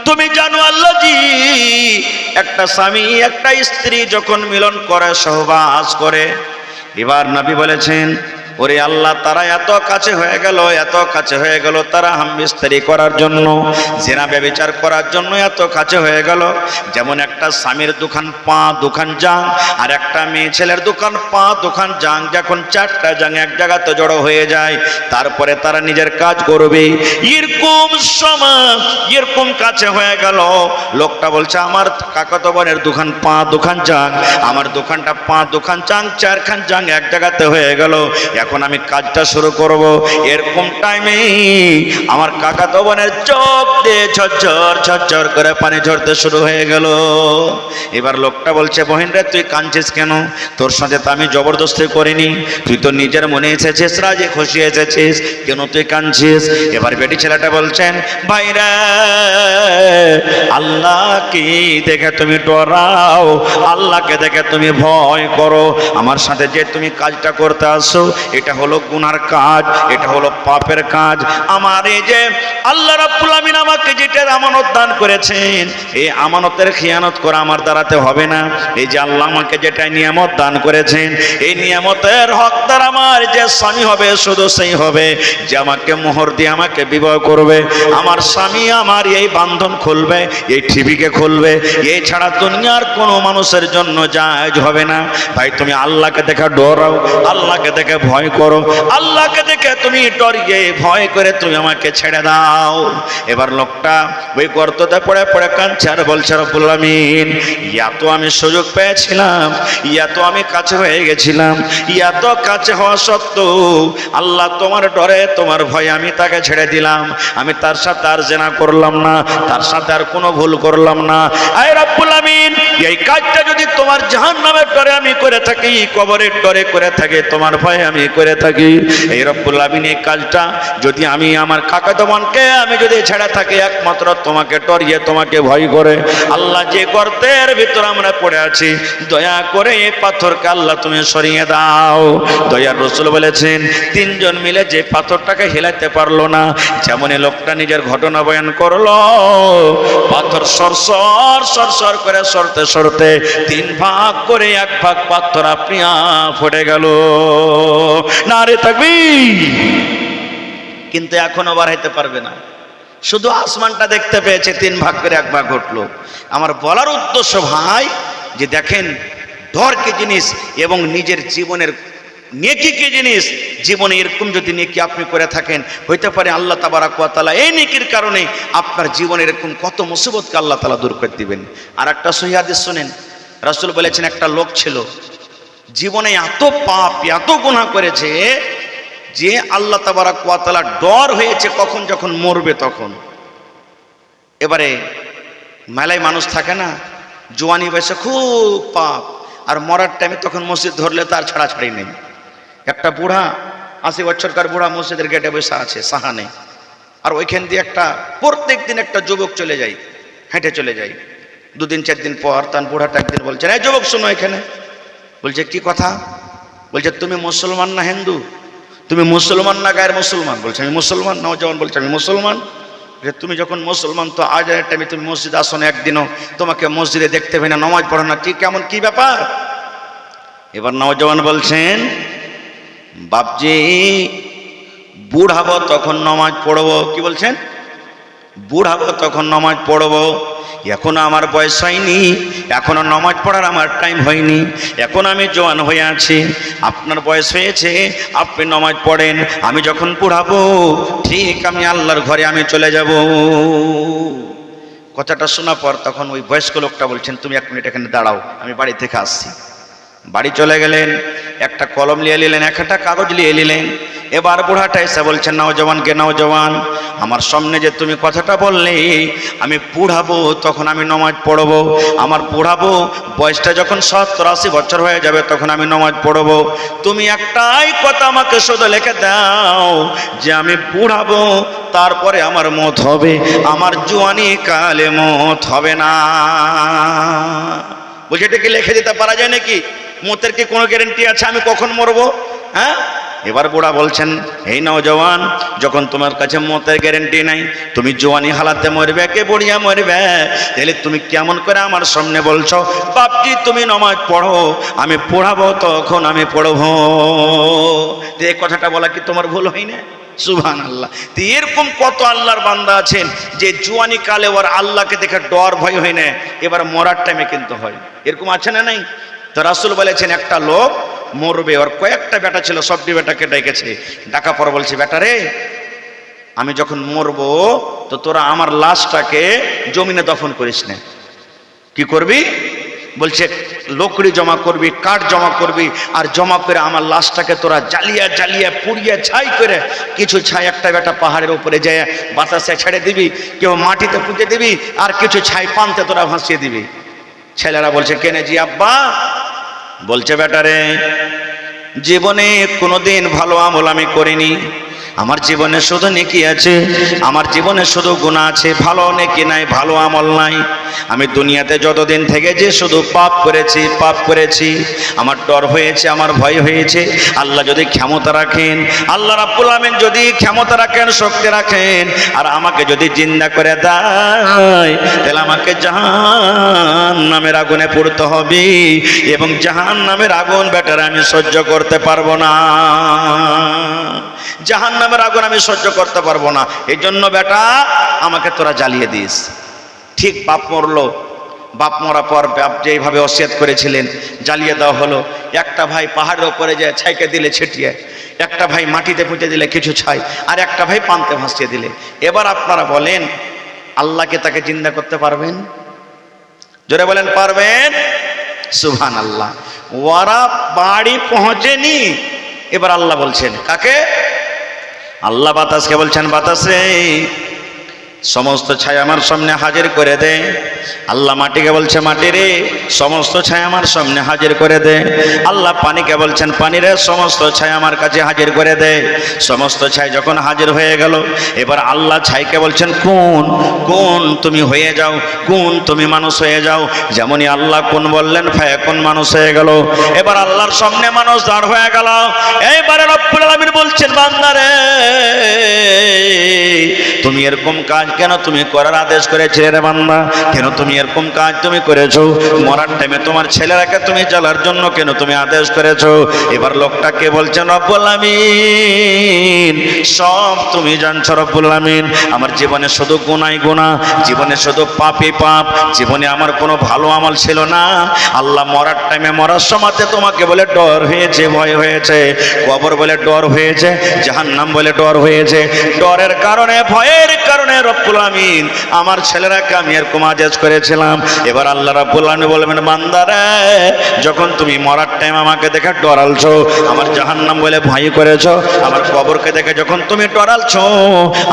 তুমি জানো আল্লাহ জি, একটা স্বামী একটা স্ত্রী যখন মিলন করে, সহবাস করে, এবার নবী বলেছেন ওরে আল্লাহ তারা এত কাছে হয়ে গেল, এত কাছে হয়ে গেল, তারা হামবিস্তারি করার জন্য, জিনা ব্যভিচার করার জন্য এত কাছে হয়ে গেল। যেমন একটা স্বামীর দোকান পা দোকান জাং, আর একটা মেয়ে ছেলের দোকান পা দোকান জাং, যখন 4টা জাং এক জায়গাতে জড়ো হয়ে যায়, তারপরে তারা নিজের কাজ করবে, এরকম সময় এরকম কাছে হয়ে গেল। লোকটা বলছে আমার কাকাতো বোনের দোকান পা দোকান জাং, আমার দোকানটা পা দোকান জাং, 4খান জাং এক জায়গাতে হয়ে গেল, এখন আমি কাজটা শুরু করব। এরকম টাইমে আমার কাকাতো বোনের চোখ দিয়ে ঝরঝর ঝরঝর করে পানি ঝরতে শুরু হয়ে গেল। এবার লোকটা বলছে বহিন রে তুই কাঁদছিস কেন? তোর সাথে তো আমি জবরদস্তি করিনি, তুই তো নিজের মনে এসেছিস, রাজি খুশি এসেছিস, কেন তুই কাঁদছিস? এবার বেটি ছেলেটা বলছেন ভাইরা আল্লাহকে দেখে তুমি ডরাও, আল্লাহকে দেখে তুমি ভয় করো, আমার সাথে যে তুমি কাজটা করতে আসো এটা হলো গুনার কাজ, এটা হলো পাপের কাজ। আমার এই যে আল্লাহ রাব্বুল আমিন আমাকে যেটা আমানত দান করেছেন, এই আমানতের খিয়ানত করা আমার দ্বারাতে হবে না। এই যে আল্লাহ আমাকে যেটা নিয়ামত দান করেছেন, এই নিয়ামতের হকদার আমার যে স্বামী হবে শুধু সেই হবে যে আমাকে মোহর দিয়ে আমাকে বিবাহ করবে, আমার স্বামী আমার এই বান্ধন খুলবে, এই ঠিবিকে খুলবে, এই ছাড়া দুনিয়ার কোনো মানুষের জন্য জায়েজ হবে না। ভাই তুমি আল্লাহকে দেখে ডরাও, আল্লাহকে দেখে ভয় করো, আল্লাহকে দেখে তুমি ডরিয়ে ভয় করে তুমি আমাকে ছেড়ে দাও। এবার লোকটা ওই গর্ততে পড়ে পড়ে কাঁদছে আর বলছে রব্বুল আমিন এত আমি সুযোগ পেয়েছিলাম, এত আমি কাছে হয়ে গেছিলাম, এত কাছে হওয়া সত্ত্বেও আল্লাহ তোমার ডরে তোমার ভয়ে আমি তাকে ছেড়ে দিলাম, আমি তার সাথে আর জেনা করলাম না, তার সাথে আর কোনো ভুল করলাম না। আয় রব্বুল আমিন এই কাজটা যদি তোমার জাহান্নামের ডরে আমি করে থাকি, কবরের ডরে করে থাকি, তোমার ভয়ে আমি করে থাকি, এই রব্বুল আমিন এই কাজটা যদি আমি আমার কাকাতো বোনকে আমি যদি ছেড়ে থাকি একমাত্র তোমাকে ডরিয়ে তোমাকে ভয় করে, আল্লাহ যে গর্তের ভিতর আমরা পড়ে আছি দয়া করে এই পাথরকে আল্লাহ তুমি সরিয়ে দাও। দয়ার রাসূল বলেছেন 3 জন মিলে যে পাথরটাকে হেলাতে পারলো না, যেমন এই লোকটা নিজের ঘটনা বয়ান করলো, পাথর সরসর সরসর করে সরতে সরতে 3 ভাগ করে 1 ভাগ পাথর আপনি ফুটে গেল। নারে তাকবীর। কিন্তু এখনো বাড়াইতে পারবে না, শুধু আসমানটা দেখতে পেয়েছে 3 ভাগ করে 1 ভাগ ঘটলো। আমার বলার উদ্দেশ্য ভাই যে দেখেন ডর কি জিনিস এবং নিজের জীবনের নেকি কি জিনিস। জীবনে এরকম যদি নেকি আপনি করে থাকেন, হইতে পারে আল্লাহ তাবারাক ওয়া তাআলা এই নেকির কারণে আপনার জীবনে এরকম কত মুসিবতকে আল্লাহ তাআলা দূর করে দিবেন। আর একটা সহিহ হাদিস শুনেন, রাসূল বলেছেন একটা লোক ছিল জীবনে এত পাপ এত গুনাহ করেছে যে আল্লাহ তাবারাক ওয়া তাআলা ডর হয়েছে কখন যখন মরবে তখন। এবারে মেলায় মানুষ থাকে না, জোয়ানি বয়সে খুব পাপ, আর মরার টাইমে তখন মসজিদ ধরলে তার ছাড়াছাড়ি নেই। একটা বুড়া 80 বছরকার বুড়া মসজিদের গেটে বসে আছে সাহানে, আর ওইখান দিয়ে প্রত্যেক দিন একটা যুবক চলে যায়, হেঁটে চলে যায়। 2 দিন 4 দিন পর তার বুড়াটা একদিন বলছে, এই যুবক শোনো এখানে। বলছে কি কথা? বলছে তুমি মুসলমান না হিন্দু? তুমি মুসলমান না গায়ের মুসলমান? বলছে আমি মুসলমান। নওজওয়ান বলছে আমি মুসলমান। তুমি যখন মুসলমান তো আজানের টাইমে তুমি মসজিদে আসো না, একদিনও তোমাকে মসজিদে দেখতে পাই না, নামাজ পড়ো না, কি কেমন কি ব্যাপার? এবার নওজওয়ান বলছেন, বাপজি বুড়াবো তখন নামাজ পড়বো। কি বলছেন? বুড়াবো তখন নামাজ পড়বো, এখনো আমার বয়স হয়নি, এখনো নামাজ পড়ার আমার টাইম হয়নি, এখন আমি জওয়ান হয়ে আছি। আপনার বয়স হয়েছে, আপনি নামাজ পড়েন, আমি যখন বুড়াবো ঠিক আমি আল্লাহর ঘরে আমি চলে যাব। কথাটা শোনার পর তখন ওই বয়স্ক লোকটা বলছেন, তুমি 1 মিনিট এখানে দাঁড়াও, আমি বাড়ি থেকে আসছি। বাড়ি চলে গেলেন, একটা কলম নিয়ে নিলেন, একটা কাগজ নিয়ে নিলেন। এবার বুড়াটা এসে বলছেন নওজওয়ানকে, নওজওয়ান আমার সামনে যে তুমি কথাটা বললে আমি বুড়াবো তখন আমি নামাজ পড়বো, আমার বুড়াবো বয়সটা যখন 70-80 বছর হয়ে যাবে তখন আমি নামাজ পড়বো, তুমি একটাই কথা আমাকে শুধু লিখে দাও যে আমি বুড়াবো তারপরে আমার মত হবে, আমার জওয়ানি কালে মত হবে না। বলছে এটা কি লিখে দিতে পারা যায় নাকি? মতের কি কোনো গ্যারান্টি আছে আমি কখন মরবো? হ্যাঁ। এবার বুড়া বলছেন, এই নওজওয়ান যখন তোমার কাছে মতের গ্যারান্টি নাই, তুমি জওয়ানি হালাতে মরবে কে বুড়িয়া মরবে, তাহলে তুমি কেমন করে আমার সামনে বলছো বাপজি তুমি নামাজ পড়ো, আমি পড়াবো তখন আমি পড়বো? এই কথাটা বলা কি তোমার ভুল হয় না? সুবহানাল্লাহ। তো এরকম কত আল্লাহর বান্দা আছেন যে জওয়ানি কালে ওর আল্লাহকে দেখে ডর ভয় হয় না, এবার মরার টাইমে কিন্তু হয়। এরকম আছে না নাই? তো রাসূল বলেছেন একটা লোক মরবে, ওর কয়েকটা বেটা ছিল, সবটি বেটাকে ডেকেছে, ডাকা পর বলছে, বেটা রে আমি যখন মরবো তো তোরা আমার লাশটাকে জমিনে দফন করিস না। কি করবি? বলছে লকড়ি জমা করবি, কাঠ জমা করবি, আর জমা করে আমার লাশটাকে তোরা জ্বালিয়ে জ্বালিয়ে পুড়িয়ে ছাই করে কিছু ছাই একটা বেটা পাহাড়ের উপরে যায় বাতাসে ছেড়ে দিবি, কেউ মাটিতে পুঁতে দিবি, আর কিছু ছাই পান্তে তোরা ভাসিয়ে দিবি। ছেলেরা বলছে কেনে জি আব্বা? বলছে বেটারে জীবনে কোনোদিন ভালো আমল আমি করিনি, আমার জীবনে শুধু নেকি আছে, আমার জীবনে শুধু গুনাহ আছে, ভালো নেকি নাই, ভালো আমল নাই। আমি দুনিয়াতে যতদিন থেকে যে শুধু পাপ করেছি, পাপ করেছি। আমার ডর হয়েছে, আমার ভয় হয়েছে, আল্লাহ যদি ক্ষমতা রাখেন, আল্লাহ রাব্বুল আমিন যদি ক্ষমতা রাখেন, শক্তি রাখেন, আর আমাকে যদি জিন্দা করে দেয়, তাহলে আমাকে জাহান্নামের আগুনে পড়তে হবে, এবং জাহান্নামের আগুন বেটার আমি সহ্য করতে পারবো না, জাহান্নামের আগুন আমি সহ্য করতে পারবো না। এই জন্য বেটা আমাকে তোরা জ্বালিয়ে দিস। ঠিক বাপ মরলো, বাপ মরার পর বাপ যেইভাবে ওসিয়ত করেছিলেন জ্বালিয়ে দেওয়া হলো। একটা ভাই পাহাড়ের উপরে যায় ছাইকে দিলে ছিটিয়ে, একটা ভাই মাটিতে পুঁতে দিলে কিছু ছাই, আর একটা ভাই পান্তে ভাসিয়ে দিলে। এবার আপনারা বলেন আল্লাহকে তাকে জিন্দা করতে পারবেন? জোরে বলেন পারবেন? সুবহানাল্লাহ। ওরা বাড়ি পৌঁছেনি, এবার আল্লাহ বলছেন কাকে? আল্লাহ বাতাসকে বলছেন, বাতাস রে সমস্ত ছায়া আমার সামনে হাজির করে দে। আল্লাহ মাটিকে বলছে, মাটি রে সমস্ত ছায়া আমার সামনে হাজির করে দে। আল্লাহ পানিকে বলছেন, পানি রে সমস্ত ছায়া আমার কাছে হাজির করে দে। সমস্ত ছাই যখন হাজির হয়ে গেল, এবার আল্লাহ ছাইকে বলছেন, কোন কোন তুমি হয়ে যাও, কোন তুমি মানুষ হয়ে যাও। যেমনই আল্লাহ কোন বললেন, ফায়াকুন মানুষ হয়ে গেল। এবার আল্লাহর সামনে মানুষ দাঁড় হয়ে গেল। এইবারে রব্বুল আলামিন বলছেন, বান্দা রে তুমি এরকম কাজ কেন তুমি করার আদেশ করেছিলে রে বান্দা? কেন তুমি এরকম কাজ তুমি করেছো? মরার টাইমে তোমার ছেলেরাকে তুমি জ্বালার জন্য কেন তুমি আদেশ করেছো? এবার লোকটাকে বলছেন, রব্বুল আমিন সব তুমি জানছো রব্বুল আমিন, আমার জীবনে শুধু গুনাই গুনাহ, জীবনে শুধু পাপই পাপ, জীবনে আমার কোনো ভালো আমল ছিল না। আল্লাহ মরার টাইমে মরার সময়তে তোমাকে বলে ডর হয়েছে, ভয় হয়েছে, কবর বলে ডর হয়েছে, জাহান্নাম বলে ডর হয়েছে। ডরের কারণে, ভয়ের কারণে রব্বুল রাব্বুল আমিন আমার ছেলেরাকে আমি এরকম আদেশ করেছিলাম। এবার আল্লাহ রাব্বুল আমিন বলবেন বান্দারে যখন তুমি মরার টাইম আমাকে দেখে ডরালছো, আমার জাহান্নাম বলে ভয় করেছো, আমার কবরকে দেখে যখন তুমি ডরালছো,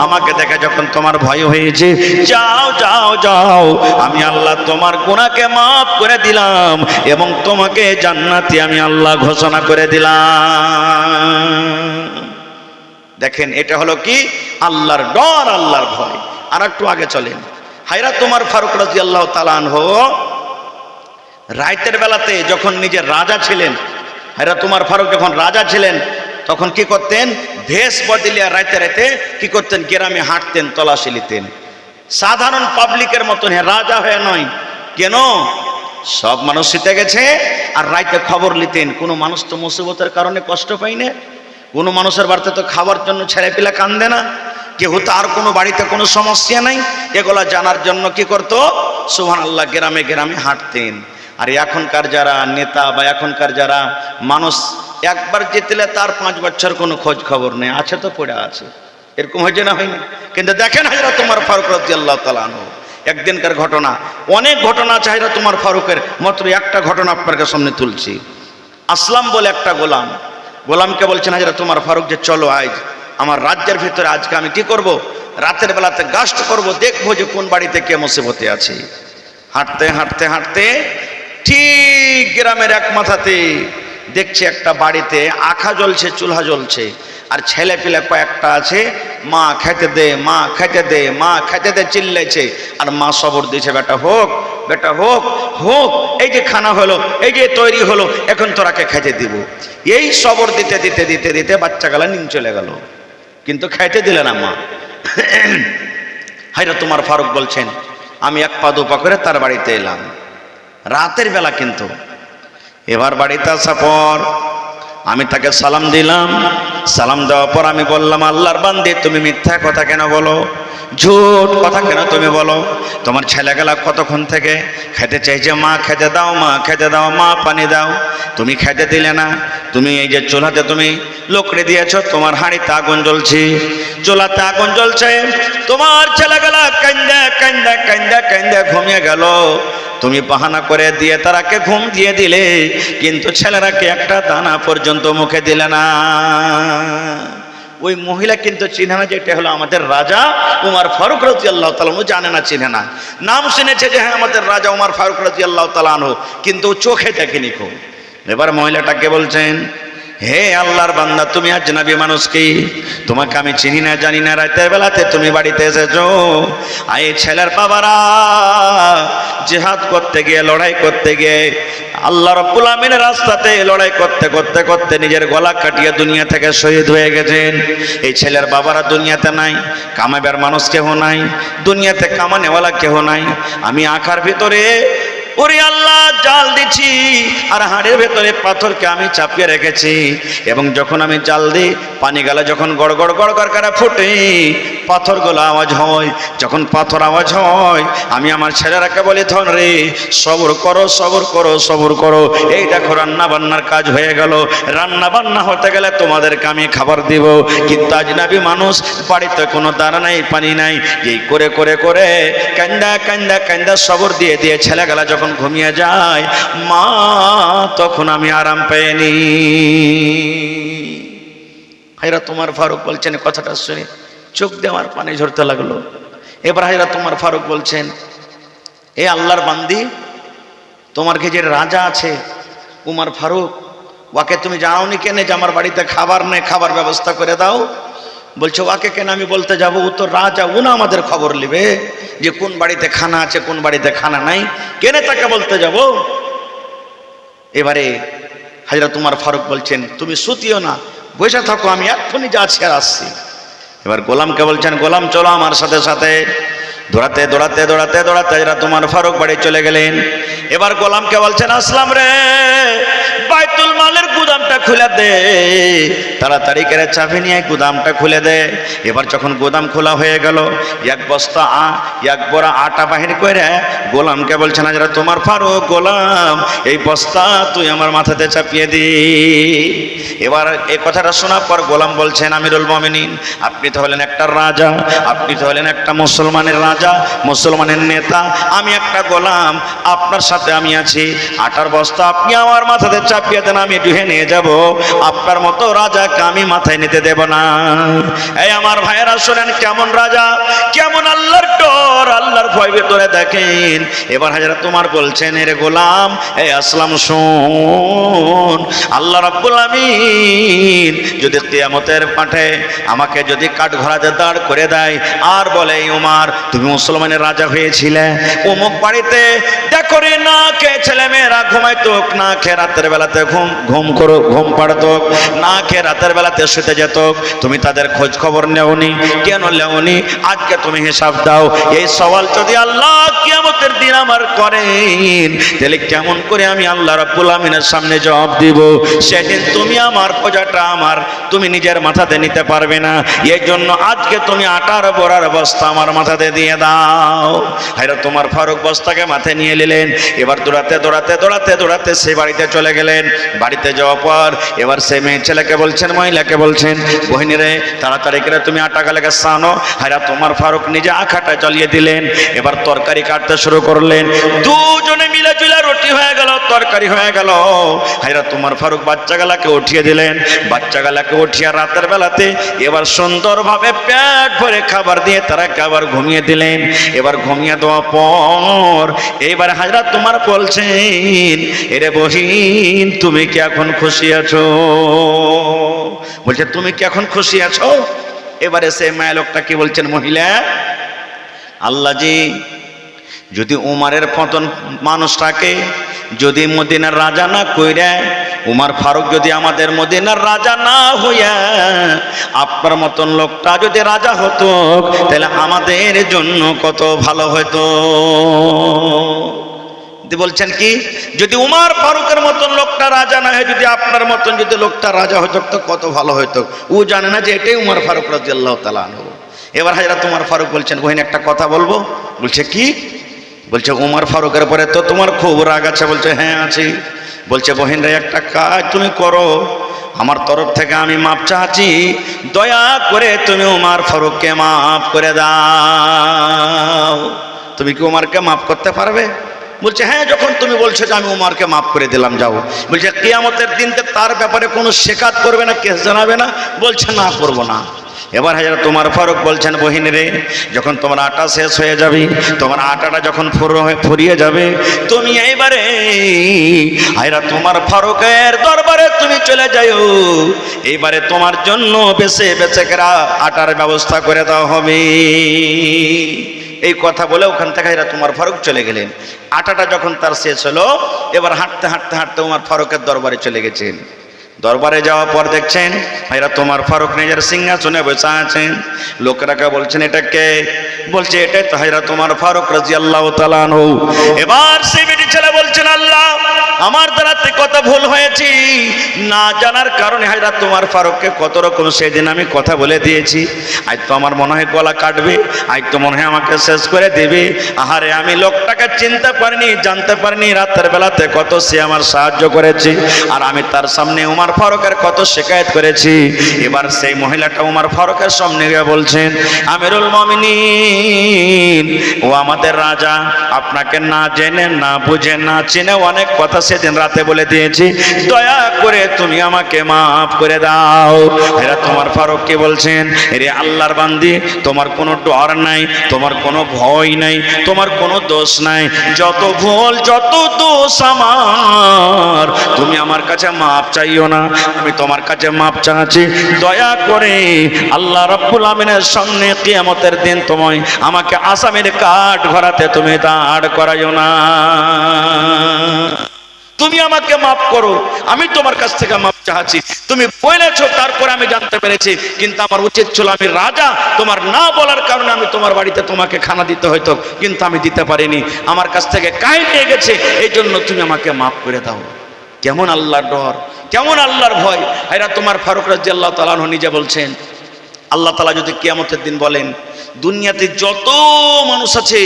আমাকে দেখে যখন তোমার ভয় হয়েছে, যাও যাও যাও, আমি আল্লাহ তোমার গুনাহকে মাফ করে দিলাম এবং তোমাকে জান্নাতি আমি আল্লাহ ঘোষণা করে দিলাম। দেখেন এটা হলো কি আল্লাহর ডর, আল্লাহর ভয়। আর একটু আগে চলেন, হায়রাত ওমর ফারুক রাদিয়াল্লাহু তাআলা আনহু রাতের বেলাতে যখন নিজের রাজা ছিলেন, হায়রাত ওমর ফারুক যখন রাজা ছিলেন তখন কি করতেন, ভেষ বদলিয়া রাতে রাতে কি করতেন, গ্রামে হাঁটতেন, তল্লাশি নিতেন, সাধারণ পাবলিকের মতন, রাজা হয়ে নয়। কেন? সব মানুষ শীতে গেছে আর রাইতে খবর নিতেন। কোনো মানুষ তো মুসিবতের কারণে কষ্ট পাই না, কোনো মানুষের বাড়িতে তো খাবার জন্য ছেলে পিলা কান্দে না, কেউ তার কোনো বাড়িতে কোনো সমস্যা নাই, এগুলা জানার জন্য কি করতো, সুবহানাল্লাহ, গ্রামে গ্রামে হাঁটতেন। আর এখনকার যারা নেতা বা এখনকার যারা মানুষ একবার জিতলে তার 5 বছর কোনো খোঁজ খবর নেই, আছে তো পড়ে আছে, এরকম হয়েছে না হয়নি? কিন্তু দেখেন হযরত ওমর ফারুক রাদিয়াল্লাহু তাআলা আনহু একদিনকার ঘটনা, অনেক ঘটনা আছে হযরত ওমর ফারুকের, মাত্র একটা ঘটনা আপনাদের সামনে তুলছি। আসলাম বলে একটা গোলাম, গোলামকে বলছেন হযরত ওমর ফারুক যে চলো আজ আমার রাজ্যের ভিতরে আজকে আমি কি করব, রাতের বেলাতে গাস্ট করব, দেখবো যে কোন বাড়িতে কে মুসিবতে আছে। হাঁটতে হাঁটতে হাঁটতে ঠিক গ্রামের এক মাথাতে দেখছে একটা বাড়িতে আখা জ্বলছে, চুলহা জ্বলছে, আর ছেলে পিলে কয়েকটা আছে, মা খেতে দে, মা খেতে দে, মা খেতে দে চিল্লাইছে, আর মা সবর দিয়েছে, বেটা হোক, বেটা হোক, হোক, এই যে খানা হলো, এই যে তৈরি হলো, এখন তোরাকে খেতে দিব। এই সবর দিতে দিতে দিতে দিতে বাচ্চাগুলা নিম চলে গেল, কিন্তু খাইতে দিলে না মা। হযরত ওমর ফারুক বলছেন আমি এক পা দু পা করে তার বাড়িতে এলাম, রাতের বেলা কিন্তু। এবার বাড়িতে আসার পর আমি তাকে সালাম দিলাম, সালাম দেওয়ার পর আমি বললাম আল্লাহর বান্দী তুমি মিথ্যা কথা কেন বলো, ঝুট কথা কেন তুমি বলো, তোমার ছেলেগুলা কতক্ষণ থেকে খেতে চাইছে, মা খেতে দাও, মা খেতে দাও, মা পানি দাও, তুমি খেতে দিলে না, তুমি এই যে চুলাতে তুমি লোকড়ে দিয়েছ, তোমার হাঁড়িতে আগুন জ্বলছে, চুলাতে আগুন জ্বলছে, তোমার ছেলেগুলা কান্দা কান্দা কান্দা কান্দা ঘুমিয়ে গেল, তুমি বাহানা করে দিয়ে তারাকে ঘুম দিয়ে দিলে, কিন্তু ছেলেরাকে একটা দানা পর্যন্ত মুখে দিলে না। ওই মহিলা কিন্তু চিনে না যে এটা হলো আমাদের রাজা ওমর ফারুক রাদিয়াল্লাহু তাআলা আনহু, জানে না, চিনে না, নাম শুনেছে যে হ্যাঁ আমাদের রাজা ওমর ফারুক রাদিয়াল্লাহু তাআলা আনহু, কিন্তু চোখে দেখেনি খুব। এবার মহিলাটাকে বলছেন হে আল্লাহর বান্দা তুমি আজনবী মানুষ কি, তোমাকে আমি চিনি না জানি না, রাতের বেলাতে তুমি বাড়িতে এসেছো, এই ছেলের বাবারা জিহাদ করতে গিয়ে, লড়াই করতে গিয়ে আল্লাহ রাব্বুল আমিনের রাস্তাতে লড়াই করতে করতে করতে নিজের গলা কাটিয়ে দুনিয়া থেকে শহীদ হয়ে গেছেন। এই ছেলের বাবারা দুনিয়াতে নাই, কামাবার মানুষ কেহ নাই, দুনিয়াতে কামানেওয়ালা কেহ নাই। আমি আখার ভিতরে ওরে আল্লাহ জাল দিচ্ছি, আর হাড়ের ভেতরে পাথরকে আমি চাপিয়ে রেখেছি, এবং যখন আমি জাল দিই পানি গেলে যখন গড় গড় গড় গড় করে ফুটে পাথরগুলো আওয়াজ হয়, যখন পাথর আওয়াজ হয় আমি আমার ছেলেরাকে বলি ধন রে সবর করো, সবর করো, সবর করো, এই দেখো রান্না বান্নার কাজ হয়ে গেল, রান্না বান্না হতে গেলে তোমাদেরকে আমি খাবার দিব, কিন্তু আজনবী মানুষ বাড়িতে কোনো দানা নাই, পানি নাই, এই করে করে করে কান্দা কান্দা কান্দা সবর দিয়ে দিয়ে ছেলেগুলা যখন ঘুমিয়ে যায়, মা তখন আমি আরাম পাইনি। হযরত ওমর ফারুক বলছেন কথাটা শুনে চোখ দিয়ে আমার পানি ঝরতে লাগলো। এবার হযরত ওমর ফারুক বলছেন এ আল্লাহর বান্দি, তোমার কাছে যে রাজা আছে ওমর ফারুক, ওকে তুমি জানাওনি কেন যে আমার বাড়িতে খাবার নেই, খাবার ব্যবস্থা করে দাও? বলছে ওকে কেন আমি বলতে যাব, ও তো রাজা, ও না আমাদের খবর নেবে যে কোন বাড়িতে খানা আছে কোন বাড়িতে খানা নাই, কেন তাকে বলতে যাব? এবারে হযরত ওমর ফারুক বলছেন তুমি শুতিও না, বসে থাকো, আমি এক্ষুনি যাচ্ছি আর আসছি। এবার গোলামকে বলছেন গোলাম চলো আমার সাথে সাথে। দৌড়াতে দৌড়াতে দৌড়াতে দৌড়াতে হযরত ওমর ফারুক বাড়ি চলে গেলেন। এবার গোলামকে বলছেন আসলাম রে, বাইতুল মালের গুদামটা খুলে দে, তাড়াতাড়ি করে চাবি নিয়ে গুদামটা খুলে দে। এবার যখন গুদাম খোলা হয়ে গেল, এক বস্তা এক বড়া আটা বাহির করে গোলামকে বলছেন, হাজরা তোমার ফারুক গোলাম, এই বস্তা তুই আমার মাথাতে চাপিয়ে দি। এবার এই কথাটা শোনার পর গোলাম বলছেন, আমিরুল মুমিনিন, আপনি তো হলেন একটা রাজা, আপনি তো হলেন একটা মুসলমানের রাজা, মুসলমানের নেতা, আমি একটা গোলাম, আপনার সাথে আমি আছি, আটার বস্তা আপনি আমার মাথাতে চাপিয়ে দেন, আমি ডুহে নিয়ে যাব, আপনার মতো রাজাকে আমি মাথায় নিতে দেব না। এই আমার ভাইয়েরা শোনেন, কেমন রাজা, কেমন আল্লাহর ডর, আল্লাহর ভয় ভেতরে দেখেন। এবার হাজরা তোমার বলছেন, এরে গোলাম, এই আসলাম শোন, আল্লাহ রাব্বুল আমিন যদি কিয়ামতের মাঠে আমাকে যদি কাঠগড়াতে দাঁড় করে দেয় আর বলে, উমার তুমি মুসলমানের রাজা হয়েছিলে, অমুক বাড়িতে দেখো রে, না খেয়ে ছেলে মেয়েরা ঘুমাইতো, না খেয়ে রাতের বেলাতে ঘুম পাড়তো, না খেয়ে রাতের বেলাতে শুতে যেত, তুমি তাদের খোঁজ খবর নেওনি, কেন নেওনি, আজকে তুমি হিসাব দাও। এই সওয়াল যদি আল্লাহ কিয়ামতের দিন আমার করেন, তাহলে কেমন করে আমি আল্লাহ রাব্বুল আমিনের সামনে জবাব দিব? সেদিন তুমি আমার খোঁজাটা আমার তুমি নিজের মাথাতে নিতে পারবে না, এই জন্য আজকে তুমি আটার বড়ার বস্তা আমার মাথাতে দিয়ে দাও। হায়রা তোমার ফারুক বস্তাকে মাথায় নিয়ে নিলেন। এবার দৌড়াতে দৌড়াতে দৌড়াতে দৌড়াতে সে বাড়িতে চলে গেলেন। বাড়িতে যাওয়ার পর এবার সে মেয়ে ছেলেকে বলছেন, মহিলাকে বলছেন, বহিনীরে তাড়াতাড়ি করে তুমি আটা গালেকে সানো। হায়রা তোমার ফারুক নিজে আখাটা জ্বালিয়ে দিলেন। এবার তরকারি কাটতে শুরু করলেন, দুজনে মিলে জুলে রুটি হয়ে গেল, তরকারি হয়ে গেল। হায়রা তোমার ফারুক বাচ্চা গালাকে উঠিয়ে দিলেন। বাচ্চা গালাকে উঠিয়ে রাতের বেলাতে এবার সুন্দরভাবে পেট ভরে খাবার দিয়ে তারা খাবার ঘুমিয়ে দিলেন। এবার ঘুমিয়ে দেওয়ার পর এইবার হাজরা তোমার বলছেন, এরে বহিন তুমি কি এখন খুশি আছো? বলছে, তুমি কি এখন খুশি আছো? এবারে সে মায়া লোকটা কি বলছেন, মহিলা, আল্লাহ জি যদি উমারের পতন মানুষটাকে যদি মদিনার রাজা না কইরা, উমার ফারুক যদি আমাদের মদিনার রাজা না হইয়া আপনার মতন লোকটা যদি রাজা হতো, তাহলে আমাদের জন্য কত ভালো হতো। বলছেন কি, যদি উমার ফারুকের মতন লোকটা রাজা না হয়, যদি আপনার মতন যদি লোকটা রাজা হতো তো কত ভালো হতো। ও জানে না যে এটাই উমার ফারুক রাদিয়াল্লাহু তাআলা আনহু। এবার হাজরা তোমার ফারুক বলছেন, বহিন একটা কথা বলবো। বলছে, কি? বলছে, উমার ফারুকের পরে তো তোমার খুব রাগ আছে। বলছে, হ্যাঁ আছি। বলছে, বহিন রে একটা কাজ তুমি করো, আমার তরফ থেকে আমি মাপ চাচ্ছি, দয়া করে তুমি উমার ফারুককে মাফ করে দাও। তুমি কি উমারকে মাফ করতে পারবে? বলছে, হ্যাঁ, যখন তুমি বলছো যে আমি উমারকে মাফ করে দিলাম, যাও। বলছে, কিয়ামতের দিনতে তার ব্যাপারে কোনো শেকাত করবে না, কেস জানাবে না? বলছে, না, করবো না। এবার হাজরা তোমার ফারুক বলছেন, বহিন রে যখন তোমার আটা শেষ হয়ে যাবে, তোমার আটাটা যখন ফুরিয়ে যাবে, তুমি এইবারে হাজরা তোমার ফারুকের দরবারে তুমি চলে যাও। এইবারে তোমার জন্য বেছে বেছে করে আটার ব্যবস্থা করে দেওয়া হবে। এই কথা বলে ওখান থেকে হাজরা তোমার ফারুক চলে গেলেন। আটাটা যখন তার শেষ হলো, এবার হাঁটতে হাঁটতে হাঁটতে উমার ফারুকের দরবারে চলে গেছেন। দরবারে যাওয়ার পর দেখছেন ভাইরা তোমার ফারুক নিজের সিংহাসনে বসে আছেন। লোকেরাকে বলছেন, এটা কে? বলছে, এটাই তো হাজরা তোমার ফারুক রাদিয়াল্লাহু তাআলা আনহু। এবার সেই বেটি ছেলে বলছেন, আল্লাহ আমার দ্বারাতে কত ভুল হয়েছে, না জানার কারণে হাজরা তোমার ফারুককে কত রকম সেদিন আমি কথা বলে দিয়েছি। আজ তো আমার মনে হয় গলা কাটবে, আজ তো মনে হয় আমাকে শেষ করে দেবে। আহারে, আমি লোকটাকে চিনতে পারিনি, জানতে পারিনি, রাতের বেলাতে কত সে আমার সাহায্য করেছে, আর আমি তার সামনে উমার ফারুকের কত শিকায়ত করেছি। এবার সেই মহিলাটা উমার ফারুকের সামনে গিয়ে বলছেন, আমিরুল মুমিনিন, ও আমাদের রাজা, আপনাকে না জেনে না বুঝে না চিনে অনেক কথা সেদিন রাতে বলে দিয়েছি, দয়া করে তুমি আমাকে মাফ করে দাও। এরা তোমার ফারুক কি বলছেন, রে আল্লাহর বান্দি, তোমার কোনো ডর নাই, তোমার কোনো ভয় নাই, তোমার কোনো দোষ নাই, যত ভুল যত দোষ আমার, তুমি আমার কাছে মাফ চাইও না, আমি তোমার কাছে মাপ চাচ্ছি, দয়া করে আল্লাহ রাব্বুল আমিনের সামনে কিয়ামতের দিন তুমি আমাকে আসামির কাঠ ঘরাতে তুমি দাঁড় করাইও না। তুমি আমাকে মাফ করো, আমি তোমার কাছ থেকে মাপ চাচ্ছি। তুমি বলেছো, তারপরে আমি জানতে পেরেছি, কিন্তু আমার উচিত ছিল, আমি রাজা, তোমার না বলার কারণে আমি তোমার বাড়িতে তোমাকে খানা দিতে হইতো, কিন্তু আমি দিতে পারিনি, আমার কাছ থেকে কাহিনী নিয়ে গেছে, এই জন্য তুমি আমাকে মাফ করে দাও। কেমন আল্লাহর ডর, কেমন আল্লাহর ভয়। এরা তোমার ফারুক রাদিয়াল্লাহু তাআলা আনহু নিজে বলছেন, আল্লাহ তাআলা যদি কিয়ামতের দিন বলেন দুনিয়াতে যত মানুষ আছে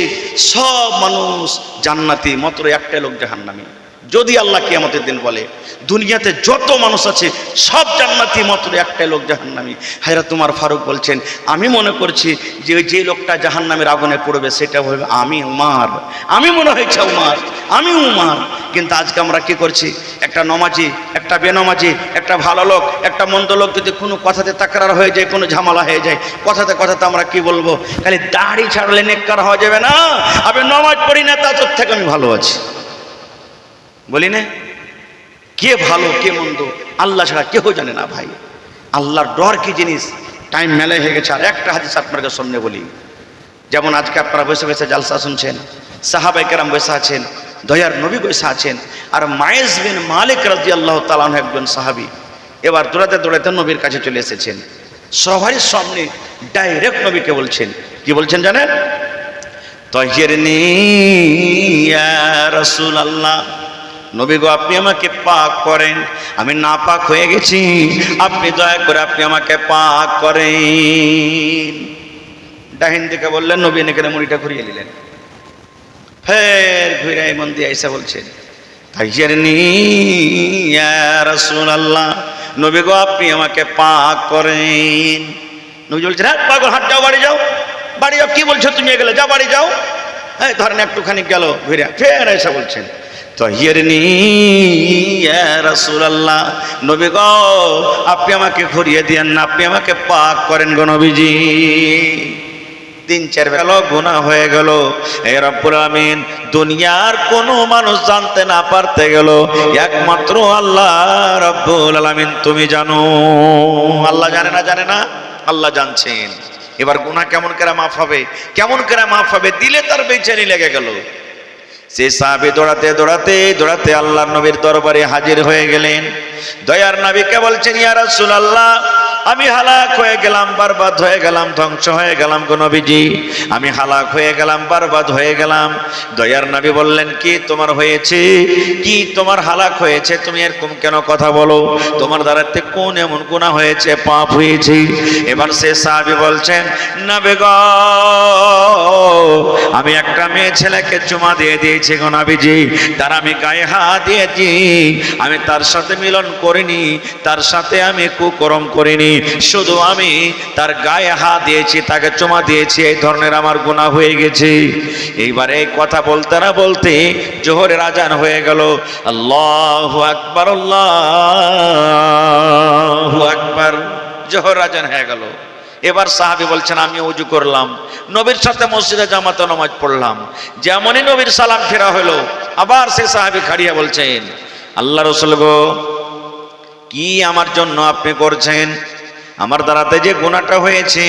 সব মানুষ জান্নাতি, মাত্র একটা লোক জাহান্নামী। যদি আল্লাহ কিয়ামতের দিন বলে দুনিয়াতে যত মানুষ আছে সব জান্নাতি, মাত্র একটা লোক জাহান্নামী। হায়রা তোমার ফারুক বলছেন, আমি মনে করছি যে লোকটা জাহান্নামের আগুনে পড়বে সেটা হবে আমি উমার, আমি মনে হয়েছে উমার, আমি উমার। কিন্তু আজকে আমরা কি করছি, একটা নমাজি, একটা বেনমাজি, একটা ভালো লোক, একটা মন্দ লোক যদি কোনো কথাতে তাকরার হয়ে যায়, কোনো ঝামেলা হয়ে যায়, কথাতে কথাতে আমরা কি বলবো, খালি দাড়ি ছাড়লে নেককার হওয়া যাবে না, আমি নমাজ পড়ি না তা তোর থেকে আমি ভালো আছি বলি না। কে ভালো কে মন্দ আল্লাহ ছাড়া কেউ জানে না ভাই। আল্লাহর ডর কি জিনিস টাইম মেলে হয়ে গেছে। আর একটা হাদিস আপনাদের সামনে বলি, যেমন আজকে আপনারা বসে বসে জালসা শুনছেন, সাহাবায়ে কেরাম বসে আছেন, দয়ার নবী বসে আছেন, আর মায়েজ বিন মালিক রাদিয়াল্লাহু তাআলা আনহু একজন সাহাবী এবার দৌড়াতে দৌড়াতে নবীর কাছে চলে এসেছেন। সবার সামনে ডাইরেক্ট নবীকে বলছেন, কি বলছেন জানেন, তাহিরনি ইয়া রাসূলুল্লাহ, নবী গো আপনি আমাকে পাক করেন, আমি নাপাক হয়ে গেছি, আপনি দয়া করে আপনি আমাকে পাক করেন। ডাহিন দিকে বললেন, নবী এনেকে মুড়িটা ঘুরিয়ে নিলেন, ফের ঘুরে মন দিয়ে আইসা বলছেন, তাহিরনি ইয়া রাসূলুল্লাহ, নবী গো আপনি আমাকে পাক করেন। নবী বলছেন, হ্যাঁ পাগল, হাট যাও, বাড়ি যাও, বাড়ি যাও, কি বলছো তুমি এগুলো, যাও বাড়ি যাও। হ্যাঁ ধরেন একটুখানি গেল ঘুরে, ফের এসে বলছেন, তাহিরনি ইয়া রাসূলুল্লাহ, নবী গো আপনি আমাকে ঘুরিয়ে দিয়েন না, আপনি আমাকে পাক করেন গো নবীজি। 3-4 বেলা গুনাহ হয়ে গেল। এ রব্বুল আমিন দুনিয়ার কোনো মানুষ জানতে না পারতে গেল, একমাত্র আল্লাহ রব্বুল আলামিন তুমি জানো। আল্লাহ জানে না, জানে না, আল্লাহ জানছেন। এবার গুনাহ কেমন করে মাফ হবে, কেমন করে মাফ হবে, দিলে তার বেচেনি লেগে গেল। সে সাহাবী দৌড়াতে দৌড়াতে দৌড়াতে আল্লাহর নবীর দরবারে হাজির হয়ে গেলেন। দয়ার নবীকে বলছেন, ইয়া রাসূলুল্লাহ আমি হালাক হয়ে গেলাম, বরবাদ হয়ে গেলাম, ধ্বংস হয়ে গেলাম গো নবীজি, আমি হালাক হয়ে গেলাম, বরবাদ হয়ে গেলাম। দয়ার নবী বললেন, কি তোমার হয়েছে, কি তোমার হালাক হয়েছে, তুমি এরকম কেন কথা বলো, তোমার দ্বারাতে কোন এমন গুনাহ হয়েছে, পাপ হয়েছে? এবার সে সাহাবী বলছেন, নবী গো আমি একটা মেয়ে ছেলেকে চুমা দিয়ে দিয়েছি গো নবীজি, তার আমি গায়ে হাত দিয়েছি, আমি তার সাথে মিলন করিনি, তার সাথে আমি কুকরম করিনি, শুধু আমি তার গায়ে হাত দিয়েছি, তাকে চুমা দিয়েছি, এই ধরনের আমার গুনাহ হয়ে গেছে। এইবার এই কথা বলতে না বলতে জোহরের আজান হয়ে গেল। আল্লাহু আকবার, আল্লাহু আকবার, জোহর আজান হয়ে গেল। এবার সাহাবী বলছেন, আমি ওযু করলাম, নবীর সাথে মসজিদে জামাতে নামাজ পড়লাম, যেমনই নবীর সালাম ফেরা হলো আবার সে সাহাবী খাড়িয়া বলছেন, আল্লাহ রাসূল গো কি আমার জন্য আপনি করছেন, আমার দ্বারাতে যে গুনাহটা হয়েছে,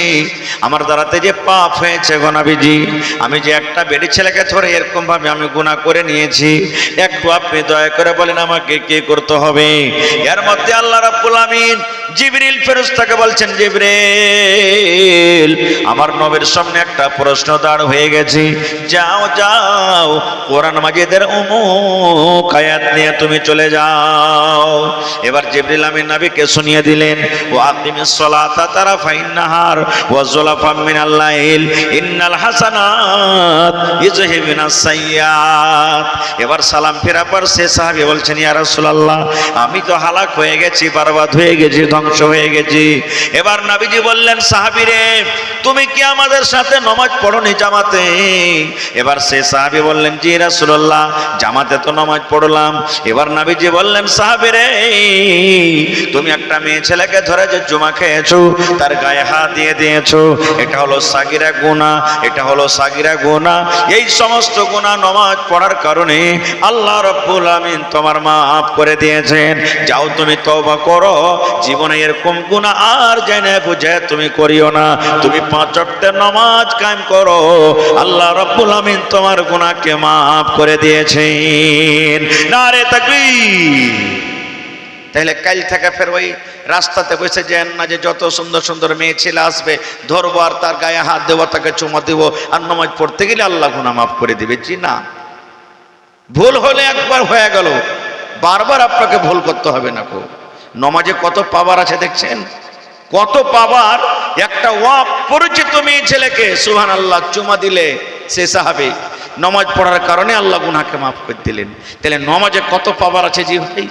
আমার দ্বারাতে যে পাপ হয়েছে গো নবীজি, আমি যে একটা বেডি ছেলেকে ধরে এরকম ভাবে আমি গুনাহ করে নিয়েছি, একটু আপনি দয়া করে বলেন আমাকে কি করতে হবে। এর মধ্যে আল্লাহ রাব্বুল আমিন জিবরিল ফেরেশতাকে বলছেন, জিবরিল আমার নবীর সামনে একটা প্রশ্ন দাঁড় হয়ে গেছে, যাও যাও কোরআন মাজিদের অমুক আয়াত নিয়ে তুমি চলে যাও। এবার জিবরিল আমিন নবীকে শুনিয়ে দিলেন, ওয়া আকিমিস সালাতা তারাফাইন নাহার ওয়া যুলাফাম মিনাল লাইল ইন্নাল হাসানাত ইযহিবুনাস সাইয়্যাত। এবার সালাম ফেরা পর সে সাহাবী বলছেন, ইয়া রাসূলুল্লাহ আমি তো হালাক হয়ে গেছি, বরবাদ হয়ে গেছি, ধ্বংস হয়ে গেছি। এবার নবীজি বললেন, সাহাবী রে তুমি কি আমাদের সাথে নামাজ পড়োনি জামাতে? এবার সে সাহাবী বললেন, জি রাসূলুল্লাহ জামাতে তো নামাজ পড়লাম। এবার নবীজি বললেন, সাহাবী রে তুমি একটা মেয়ে ছেলেকে ধরে যে জুমা খেয়েছো, তার গায়ে হাত দিয়ে দিয়েছো, এটা হলো সাগিরা গুনাহ, এটা হলো সাগিরা গুনাহ। এই সমস্ত গুনাহ নামাজ পড়ার কারণে আল্লাহ রাব্বুল আমিন তোমার মাফ করে দিয়েছেন, যাও তুমি তওবা করো, জীবনে এরকম গুনাহ আর জেনে বুঝে তুমি করিও না, তুমি 5 ওয়াক্তের নামাজ কায়েম করো, আল্লাহ রাব্বুল আমিন তোমার গুনাহকে মাফ করে দিয়েছেন। নারে তাকবীর। তাহলে কাল থেকে ফের ওই রাস্তাতে বসে যেন না যে যত সুন্দর সুন্দর মেয়ে ছেলে আসবে ধরবো আর তার গায়ে হাত দেবো, তাকে চুমা দেবো, আর নামাজ পড়তে গেলে আল্লাহ গুনাহ মাফ করে দিবে। জি না, ভুল হলে একবার হয়ে গেল, বারবার আপনাকে ভুল করতে হবে না কো। নমাজে কত পাওয়ার আছে দেখছেন, কত পাওয়ার। একটা অপরিচিত মেয়ে ছেলেকে সুবহানাল্লাহ চুমা দিলে সে সাহাবী, নমাজ পড়ার কারণে আল্লাহ গুনাহকে মাফ করে দিলেন। তাহলে নমাজে কত পাওয়ার আছে জি ভাই,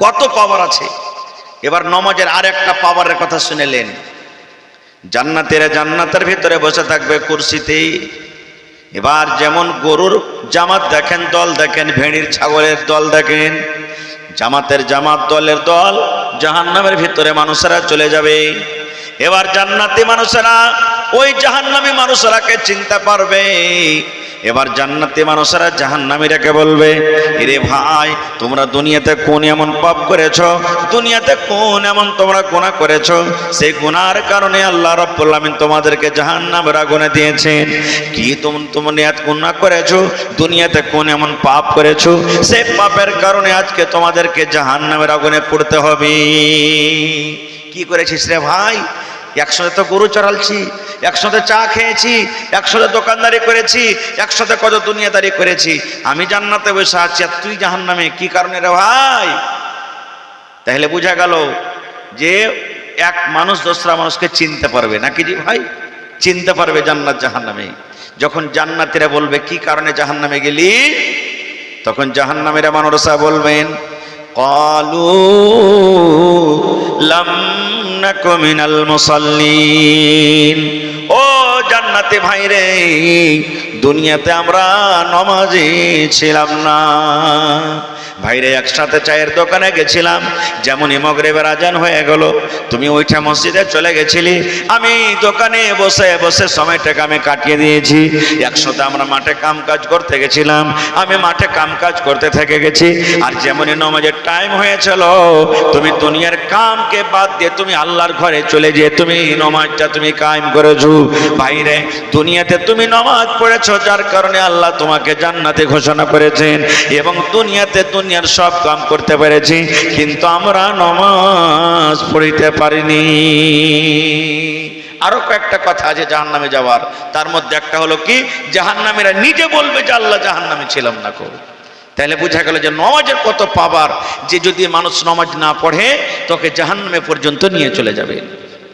কত পাওয়ার আছে। এবার নমাজের আর একটা পাওয়ারের কথা শুনেলেন, জান্নাতীরা জান্নাতের ভিতরে বসে থাকবে কুরসিতে। এবার যেমন গরুর জামাত দেখেন, দল দেখেন, ভেড়ির ছাগলের দল দেখেন, জামাতের জামাত দলের দল জাহান্নামের ভিতরে মানুষেরা চলে যাবে। এবার জান্নাতি মানুষেরা ওই জাহান্নামী মানুষেরাকে চিনতে পারবে। এবার জান্নাতি মানুষেরা জাহান্নামীরাকে বলবে, এরে ভাই তোমরা দুনিয়াতে কোন এমন পাপ করেছো, দুনিয়াতে কোন এমন তোমরা গুনাহ করেছো, সেই গুনার কারণে আল্লাহ রাব্বুল আলামিন তোমাদেরকে জাহান্নামের আগুনে দিয়েছেন। কি তোমরা এত গুনাহ করেছো, দুনিয়াতে কোন এমন পাপ করেছো, সেই পাপের কারণে আজকে তোমাদেরকে জাহান্নামের আগুনে পড়তে হবে। কি করেছিস রে ভাই? একসাথে তো গরু চড়ালছি, একসাথে চা খেয়েছি, একসাথে দোকানদারি করেছি, একসাথে কত দুনিয়াদারি করেছি, আমি জান্নাতে বসে আছি আর তুই জাহান্নামে, কি কারণে রে ভাই? তাহলে বোঝা গেল যে এক মানুষ দোসরা মানুষকে চিনতে পারবে নাকি জি ভাই? চিনতে পারবে জান্নাত জাহান্নামে। যখন জান্নাতীরা বলবে কি কারণে জাহান্নামে গেলি, তখন জাহান্নামীরা মানুষরা বলবেন, ক্বালু লাম নাকু মিনাল মুসাল্লিন। ও জান্নাতি ভাইরে, দুনিয়াতে আমরা নামাজি ছিলাম না। ভাইরে একসাথে চায়ের দোকানে গেছিলাম, যেমনই মাগরিবের আজান হয়ে গেল তুমি ওইটা মসজিদে চলে গেছিলি, আমি দোকানে বসে বসে সময়টাকে আমি কাটিয়ে দিয়েছি। একসাথে আমরা মাঠে কাম কাজ করতে গেছিলাম, আমি মাঠে কাম কাজ করতে থেকে গেছি। আর যেমনই নামাজের টাইম হয়েছিল তুমি দুনিয়ার কামকে বাদ দিয়ে তুমি আল্লাহর ঘরে চলে যেয়ে তুমি নামাজটা তুমি কায়েম করেছো। ভাইরে দুনিয়াতে তুমি নামাজ পড়েছো, যার কারণে আল্লাহ তোমাকে জান্নাতে ঘোষণা করেছেন, এবং দুনিয়াতে দুনিয়ার সব কাম করতে পেরেছি, কিন্তু আমরা নামাজ পড়িতে পারিনি। আরো কয়েকটা কথা আছে জাহান্নামে যাওয়ার, তার মধ্যে একটা হলো কি, জাহান্নামীরা নিজে বলবে যে আল্লাহ জাহান্নামে ছিলাম না কো। তাহলে বোঝা গেল যে নামাজের কত পাওয়ার, যে যদি মানুষ নামাজ না পড়ে তোকে জাহান্নামে পর্যন্ত নিয়ে চলে যাবে।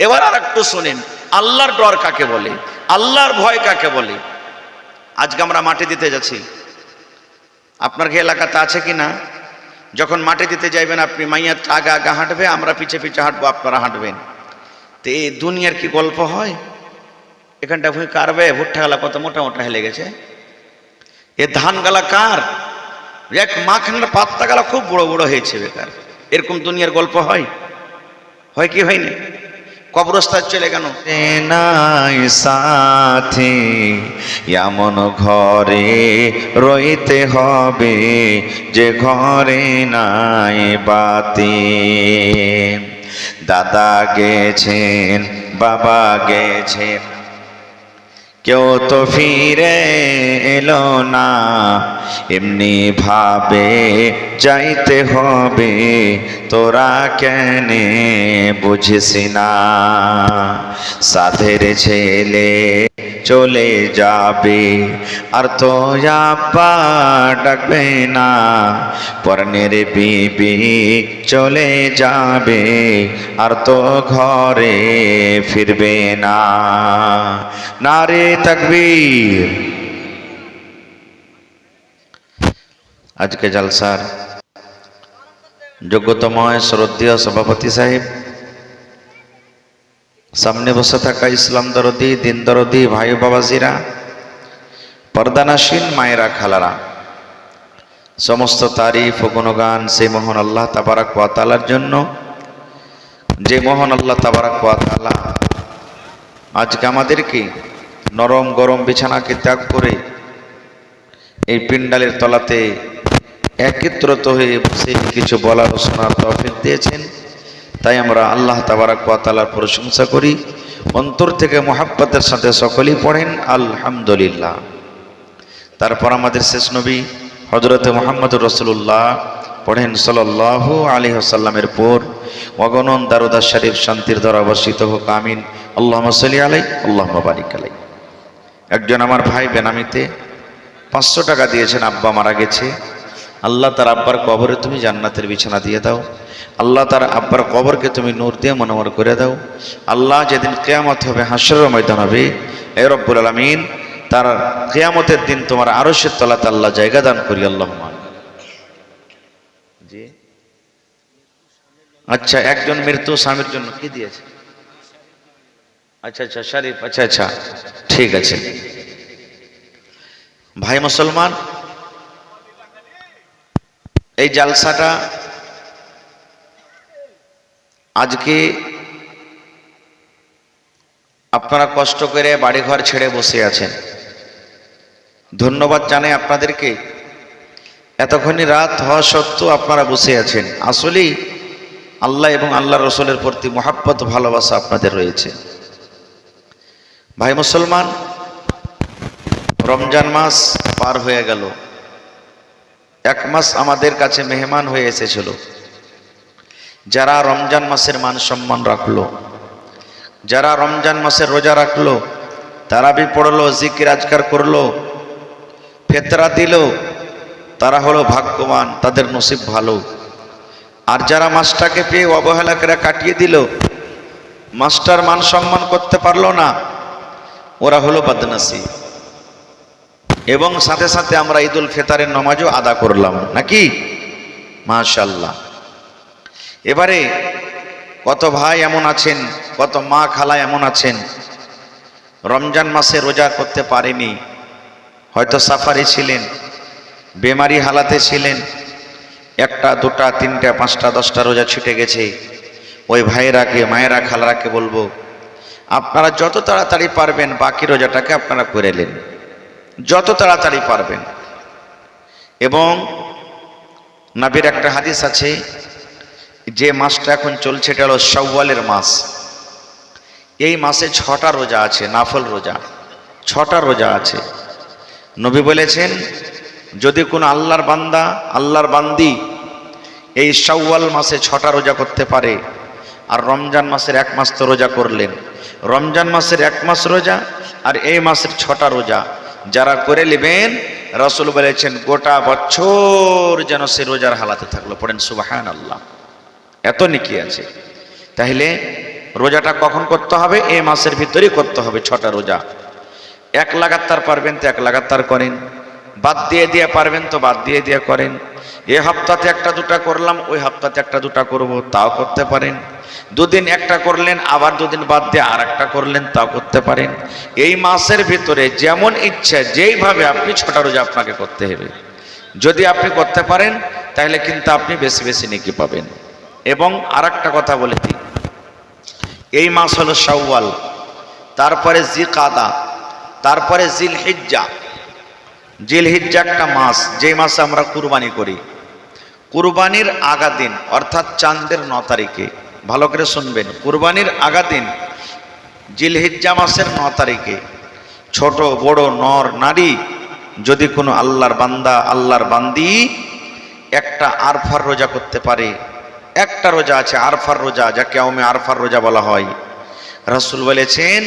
এবার আর একটু শুনেন, আল্লাহর ডর কাকে বলে, আল্লাহর ভয় কাকে বলে। আজকে আমরা মাটি দিতে যাচ্ছি, আপনার কি এলাকাতে আছে কি না? যখন মাটি দিতে যাইবেন আপনি মাইয়ার আগা আগা হাঁটবে, আমরা পিছে পিছে হাঁটবো, আপনারা হাঁটবেন। তো এই দুনিয়ার কি গল্প হয়? এখানটা ভুঁই কারবে, ভুট্টা গালা কত মোটা মোটা হেলে গেছে, এ ধান গালা কার, এক মাখানের পাত্তা গালা খুব বড় বড় হয়েছে বেকার। এরকম দুনিয়ার গল্প হয়? হয় কি হয়নি? কবরস্থান চলে কেন নাই সাথে, এমন ঘরে রইতে হবে যে ঘরে নাই বাতি। দাদা গেছেন, বাবা গেছেন, কেউ তো ফিরে এলো না, এমনি ভাবে যাইতে হবে, তোরা কেনে বুঝিস না। সাধের ছেলে চলে যাবে আর তো আব্বা ডাকবে না, পরনের বিবি চলে যাবে আর তো ঘরে ফিরবে না। নারে তাকবীর। আজকে জলসার যোগ্যতময় শ্রদ্ধেয় সভাপতি সাহেব, সামনে বসে থাকা ইসলাম দরদি, দিন দরদি ভাই বাবাজিরা, পর্দানাসীন মায়েরা, খালারা, সমস্ত তারিফ ও গুণগান সেই মহান আল্লাহ তাবারাক ওয়া তাআলার জন্য, যে মহান আল্লাহ তাবারাক ওয়া তাআলা আজকে আমাদেরকে নরম গরম বিছানাকে ত্যাগ করে এই পিণ্ডালের তলাতে একত্রিত হয়ে বসে কিছু বলার ও শোনার তৌফিক দিয়েছেন। তাই আমরা আল্লাহ তাবারাক ওয়া তাআলার প্রশংসা করি, অন্তর থেকে মুহাব্বতের সাথে সকলেই পড়েন আলহামদুলিল্লাহ। তারপর আমাদের শেষ নবী হযরতে মুহাম্মদুর রাসূলুল্লাহ পড়েন সাল্লাল্লাহু আলাইহি ওয়াসাল্লামের পর অগণন দারুদ শরীফ শান্তির দ্বারা বর্ষিত হোক, আমিন। আল্লাহুম্মা সাল্লি আলাইহি আল্লাহুম্মা বারিক আলাইহি। একজন আমার ভাই বেনামিতে 500 টাকা দিয়েছেন, আব্বা মারা গেছে, আল্লাহ তার আব্বার কবরে তুমি জান্নাতের বিছানা দিয়ে দাও। আল্লাহ তার আব্বার কবরকে তুমি নূর দিয়ে মনোমর করে দাও। আল্লাহ যেদিন কিয়ামত হবে, হাসরের ময়দান হবে, এ রব্বুল আলামিন তার কিয়ামতের দিন তোমার আরশের তলাতে আল্লাহ জায়গা দান করি। আল্লাহুম্মা জি। আচ্ছা, একজন মৃত্যু স্বামীর জন্য কি দিয়েছে? আচ্ছা আচ্ছা, শরীফ, আচ্ছা আচ্ছা, ঠিক আছে। ভাই মুসলমান, এই জালসাটা আজকে আপনারা কষ্ট করে বাড়িঘর ছেড়ে বসে আছেন, ধন্যবাদ জানাই আপনাদেরকে। এতক্ষণই রাত হওয়া সত্ত্বেও আপনারা বসে আছেন। আসলেই আল্লাহ এবং আল্লাহ রসুলের প্রতি মহাব্বত, ভালোবাসা আপনাদের রয়েছে। ভাই মুসলমান, রমজান মাস পার হয়ে গেল। এক মাস আমাদের কাছে মেহমান হয়ে এসেছিল। যারা রমজান মাসের মান সম্মান রাখলো, যারা রমজান মাসের রোজা রাখলো, তারাবি পড়লো, জিকির আজকার করলো, ফেতরা দিল, তারা হলো ভাগ্যবান, তাদের নসিব ভালো। আর যারা মাসটাকে পেয়ে অবহেলা করে কাটিয়ে দিল, মাসটার মান সম্মান করতে পারলো না, ওরা হলো বদনসিব। এবং সাথে সাথে আমরা ঈদুল ফিতরের নামাজও আদা করলাম নাকি? মাশাআল্লাহ। এবারে কত ভাই এমন আছেন, কত মা খালা এমন আছেন, রমজান মাসে রোজা করতে পারেনি, হয়তো সাফারি ছিলেন, বেমারি হালাতে ছিলেন, একটা দুটা তিনটা পাঁচটা 10টা রোজা ছুটে গেছে। ওই ভাইরাকে, মায়েরা, খালারাকে বলবো, আপনারা যত তাড়াতাড়ি পারবেন বাকি রোজাটাকে আপনারা করে নেন, যত তাড়াতাড়ি পারবেন। এবং নবীর একটা হাদিস আছে, যে মাসটা এখন চলছে এটা হলো শাওয়ালের মাস। এই মাসে 6টা রোজা আছে, নাফল রোজা 6টা রোজা আছে। নবী বলেছেন, যদি কোনো আল্লাহর বান্দা, আল্লাহর বান্দি এই শাওয়াল মাসে 6টা রোজা করতে পারে, আর রমজান মাসের 1 মাস তো রোজা করলেন, রমজান মাসের 1 মাস রোজা আর এই মাসের 6টা রোজা যারা করে নেবেন, রাসূল বলেছেন গোটা বছর যেন সে রোজার হালাতে থাকলো। পড়েন সুবহানাল্লাহ। এত নেকি আছে। তাহলে রোজাটা কখন করতে হবে? এই মাসের ভিতরেই করতে হবে 6টা রোজা। এক লাগাতার পারবেন তো এক লাগাতার করেন, বাদ দিয়ে দিয়ে পারবেন তো বাদ দিয়ে দিয়ে করেন। এ হপ্তাতে একটা দুটা করলাম, ওই হপ্তাতে একটা দুটা করব, তাও করতে পারেন। দুদিন একটা করলেন, আবার দুদিন বাদ দিয়ে আর একটা করলেন, তাও করতে পারেন। এই মাসের ভিতরে যেমন ইচ্ছা যেইভাবে আপনি 6টা রোজা আপনাকে করতে হবে। যদি আপনি করতে পারেন তাহলে কিন্তু আপনি বেশি বেশি নেকি পাবেন। এবং আর একটা কথা বলে দিই, এই মাস হলো শাওয়াল, তারপরে জিলকাদা, তারপরে জিলহিজ্জা। জিলহিজ্জা একটা মাস, যেই মাসে আমরা কুরবানি করি। কুরবানির আগা দিন অর্থাৎ চাঁদের 9 তারিখে, ভালো করে শুনবেন, কুরবানির আগা দিন জিলহিজ্জা মাসের 9 তারিখে ছোট বড় নর নারী যদি কোনো আল্লাহর বান্দা, আল্লাহর বান্দি একটা আরফার রোজা করতে পারে, একটা রোজা আছে আরফার রোজা, যাকে ইয়াউমে আরফার রোজা বলা হয়, রাসূল বলেছেন